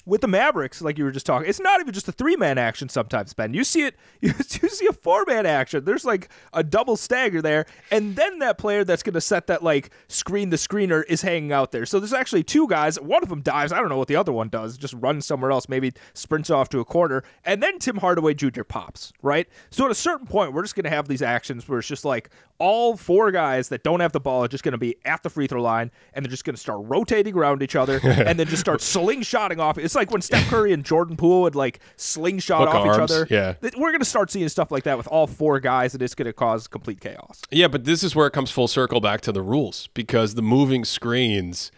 With the Mavericks, like you were just talking, it's not even just a three-man action sometimes, Ben. You see it, you see a four-man action. There's like a double stagger there, and then that player that's going to set that like screen the screener is hanging out there. So there's actually two guys. One of them dives. I don't know what the other one does. Just runs somewhere else, maybe sprints off to a corner, and then Tim Hardaway Jr. pops, right? So at a certain point, we're just going to have these actions where it's just like all four guys that don't have the ball are just going to be at the free throw line, and they're just going to start rotating around each other, and then just start slingshotting off. It's like when Steph Curry and Jordan Poole would like slingshot off each other. Yeah. We're going to start seeing stuff like that with all four guys, and it's going to cause complete chaos. Yeah, but this is where it comes full circle back to the rules, because the moving screens,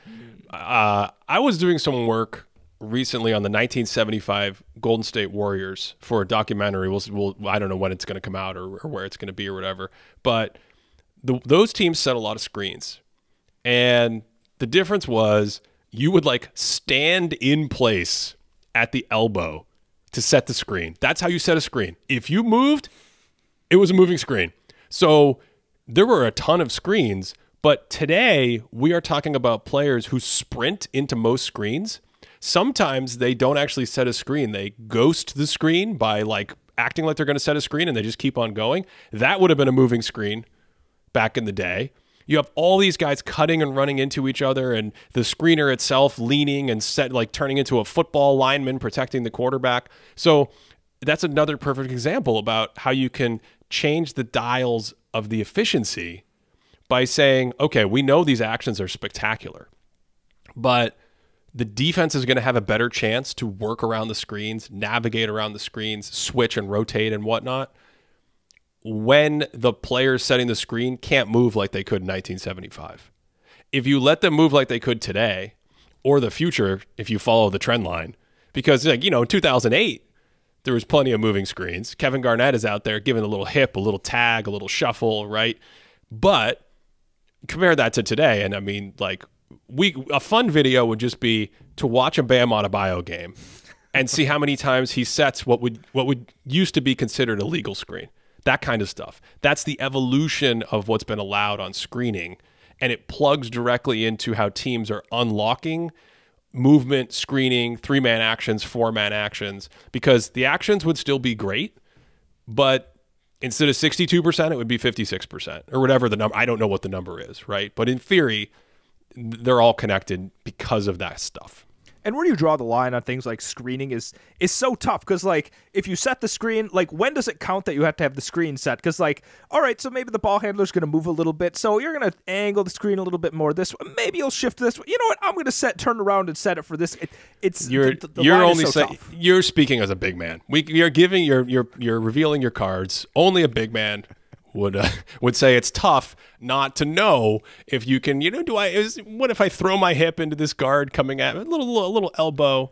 I was doing some work recently on the 1975 Golden State Warriors for a documentary. I don't know when it's going to come out or where it's going to be or whatever, but those teams set a lot of screens, and the difference was you would like stand in place at the elbow to set the screen. That's how you set a screen. If you moved, it was a moving screen. So there were a ton of screens, but today we are talking about players who sprint into most screens. Sometimes they don't actually set a screen. They ghost the screen by like acting like they're going to set a screen, and they just keep on going. That would have been a moving screen back in the day. You have all these guys cutting and running into each other, and the screener itself leaning and turning into a football lineman protecting the quarterback. So that's another perfect example about how you can change the dials of the efficiency by saying, okay, we know these actions are spectacular, but the defense is going to have a better chance to work around the screens, navigate around the screens, switch and rotate and whatnot, when the players setting the screen can't move like they could in 1975. If you let them move like they could today, or the future, if you follow the trend line, because like, in 2008, there was plenty of moving screens. Kevin Garnett is out there giving a little hip, a little tag, a little shuffle, right? But compare that to today, and I mean, like, a fun video would just be to watch a Bam Adebayo game and see how many times he sets what would used to be considered a legal screen. That kind of stuff. That's the evolution of what's been allowed on screening, and it plugs directly into how teams are unlocking movement, screening, three-man actions, four-man actions, because the actions would still be great, but instead of 62%, it would be 56% or whatever the number. I don't know what the number is, right? But in theory, they're all connected because of that stuff. And where you draw the line on things like screening is so tough because, like, if you set the screen, like, when does it count that you have to have the screen set? Because, like, all right, so maybe the ball handler's going to move a little bit, so you're going to angle the screen a little bit more this way. Maybe you'll shift this way. You know what? I'm going to turn around and set it for this. You're only saying you're speaking as a big man. You're giving you're revealing your cards. Only a big man would say it's tough not to know if you can, what if I throw my hip into this guard coming at me, a little elbow.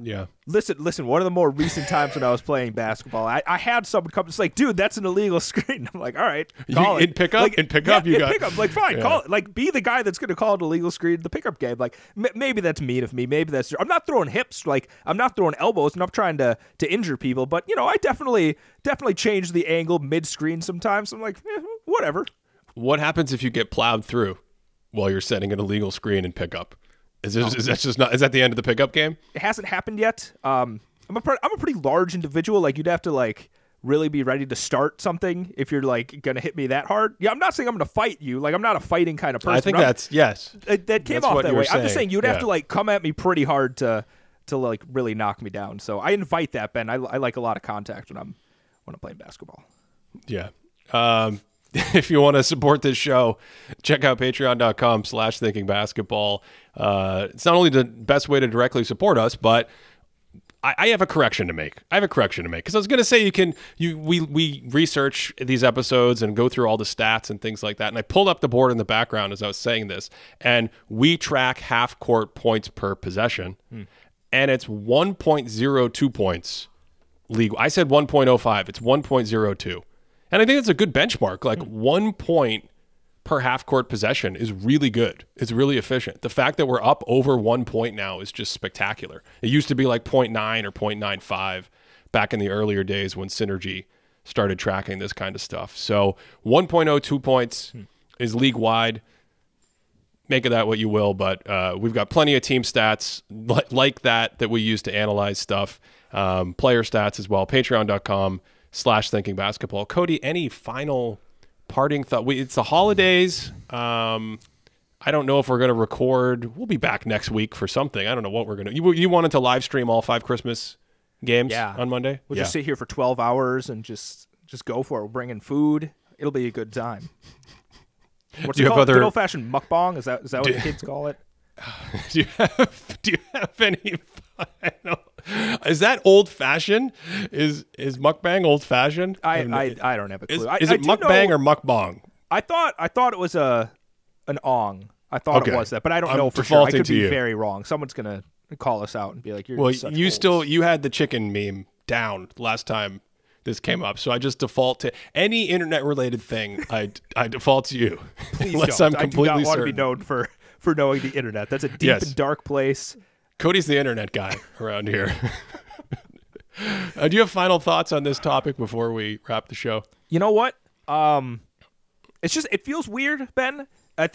Yeah. Listen, one of the more recent times when I was playing basketball, I had someone come, it's like, dude, that's an illegal screen. I'm like, all right, call it. In pickup? In pickup, you got pickup. Like, fine, call it. Like, be the guy that's going to call it a legal screen in the pickup game. Like, maybe that's mean of me. Maybe that's, I'm not throwing hips. Like, I'm not throwing elbows. I'm not trying to injure people. But, I definitely change the angle mid-screen sometimes. I'm like, whatever. What happens if you get plowed through while you're setting an illegal screen in pickup? Is that the end of the pickup game? It hasn't happened yet. I'm a pretty large individual. Like, you'd have to, like, really be ready to start something if you're, like, gonna hit me that hard. Yeah, I'm not saying I'm gonna fight you. Like, I'm not a fighting kind of person. I think that's yes. That came off that way. I'm just saying you'd have to, like, come at me pretty hard to like really knock me down. So I invite that, Ben. I like a lot of contact when I'm playing basketball. Yeah. If you want to support this show, check out patreon.com/thinkingbasketball. It's not only the best way to directly support us, but I have a correction to make. Because I was going to say we research these episodes and go through all the stats and things like that. And I pulled up the board in the background as I was saying this, and we track half-court points per possession, and it's 1.02 points legal. I said 1.05. It's 1.02. And I think that's a good benchmark. Like 1 point per half-court possession is really good. It's really efficient. The fact that we're up over 1 point now is just spectacular. It used to be like 0.9 or 0.95 back in the earlier days when Synergy started tracking this kind of stuff. So 1.02 points is league-wide. Make of that what you will, but we've got plenty of team stats like that we use to analyze stuff. Player stats as well. Patreon.com/thinkingbasketball. Cody, any final parting thought? It's the holidays. I don't know if we're going to record. We'll be back next week for something. I don't know what we're going to. You wanted to live stream all 5 Christmas games on Monday? We'll just sit here for 12 hours and just go for it. We'll bring in food. It'll be a good time. What's it called? Good old-fashioned mukbang? Is that what the kids call it? Do you have any final? Is that old-fashioned? Is mukbang old-fashioned? I don't have a clue. Is it mukbang or mukbang? I thought it was an ong. I thought it was that, but I don't know for sure. I could be very wrong. Someone's gonna call us out and be like, "You're you had the chicken meme down last time this came up, so I just default to any internet-related thing. I default to you, unless I'm completely certain. I do not want to be known for knowing the internet. That's a deep and dark place. Cody's the internet guy around here. Do you have final thoughts on this topic before we wrap the show? You know what? It feels weird, Ben. I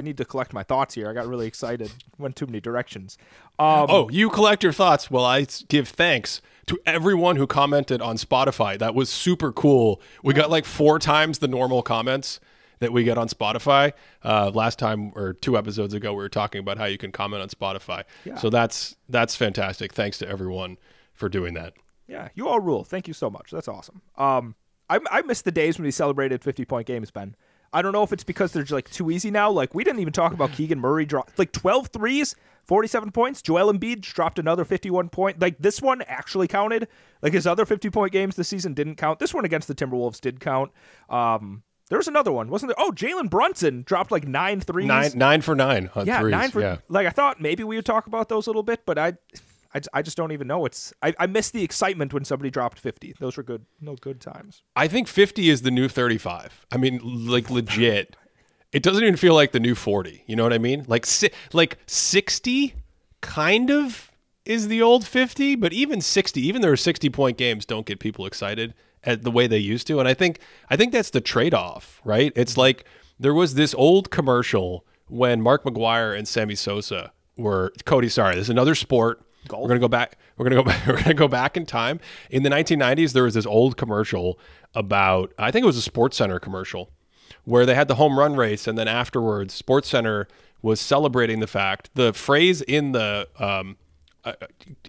need to collect my thoughts here. I got really excited. Went too many directions. You collect your thoughts while I give thanks to everyone who commented on Spotify. That was super cool. We got like 4 times the normal comments that we get on Spotify. Last time or 2 episodes ago, we were talking about how you can comment on Spotify. Yeah. So that's fantastic. Thanks to everyone for doing that. Yeah, you all rule. Thank you so much. That's awesome. I miss the days when we celebrated 50-point games, Ben. I don't know if it's because they're like too easy now. Like, we didn't even talk about Keegan Murray dropped like 12 threes, 47 points. Joel Embiid dropped another 51 point. Like, this one actually counted. Like, his other 50-point games this season didn't count. This one against the Timberwolves did count. There was another one, wasn't there? Oh, Jalen Brunson dropped like 9 threes. 9 for 9 on threes. 9 for like, I thought maybe we would talk about those a little bit, but I just don't even know. I miss the excitement when somebody dropped 50. Those were good times. I think 50 is the new 35. I mean, like, legit. It doesn't even feel like the new 40. You know what I mean? Like 60 kind of is the old 50, but even 60, even their 60-point games don't get people excited at the way they used to. And I think that's the trade-off, right? It's like there was this old commercial when Mark McGuire and Sammy Sosa were Cody. Sorry, there's another sport. Golf. We're gonna go back. We're gonna go back in time. In the 1990s, there was this old commercial about, I think it was a SportsCenter commercial, where they had the home run race, and then afterwards, SportsCenter was celebrating the fact, the phrase in the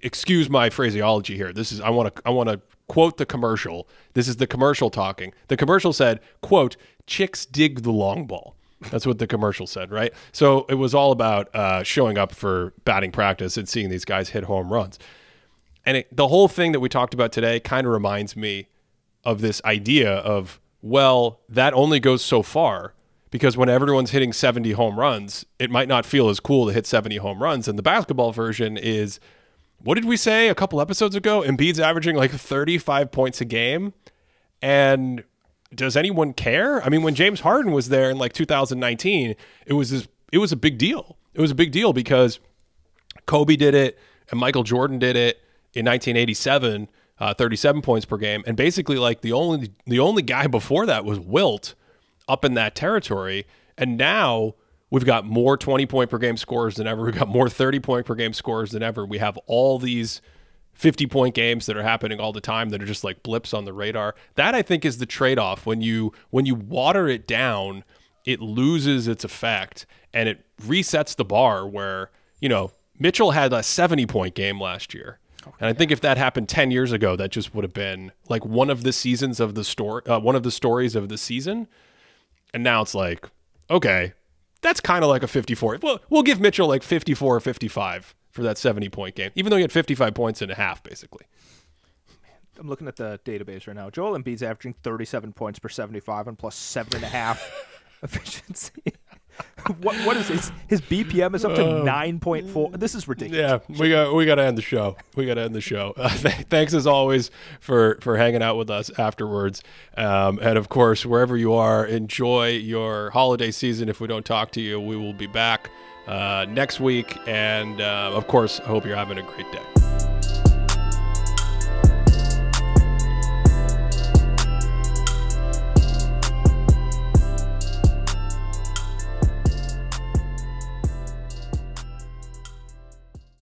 excuse my phraseology here. This is I want to quote the commercial. This is the commercial talking. The commercial said, quote, "Chicks dig the long ball." That's what the commercial said, right? So it was all about showing up for batting practice and seeing these guys hit home runs. And the whole thing that we talked about today kind of reminds me of this idea of, well, that only goes so far, because when everyone's hitting 70 home runs, it might not feel as cool to hit 70 home runs. And the basketball version is, what did we say a couple episodes ago? Embiid's averaging like 35 points a game. And does anyone care? I mean, when James Harden was there in like 2019, it was a big deal. It was a big deal because Kobe did it and Michael Jordan did it in 1987, 37 points per game. And basically like the only guy before that was Wilt up in that territory. And now we've got more 20-point per game scorers than ever. We've got more 30-point per game scorers than ever. We have all these 50-point games that are happening all the time that are just like blips on the radar. That, I think, is the trade-off. When you water it down, it loses its effect and it resets the bar where, you know, Mitchell had a 70-point game last year. Okay. And I think if that happened 10 years ago, that just would have been like one of the seasons of the story, one of the stories of the season. And now it's like, okay, that's kind of like a 54. Well, we'll give Mitchell like 54 or 55 for that 70-point game, even though he had 55 points and a half, basically. I'm looking at the database right now. Joel Embiid's averaging 37 points per 75 and plus 7.5 efficiency. What is this? His BPM is up to 9.4. This is ridiculous. Yeah, we got to end the show. Thanks as always for hanging out with us afterwards. And of course, wherever you are, enjoy your holiday season. If we don't talk to you, we will be back next week. And of course, I hope you're having a great day.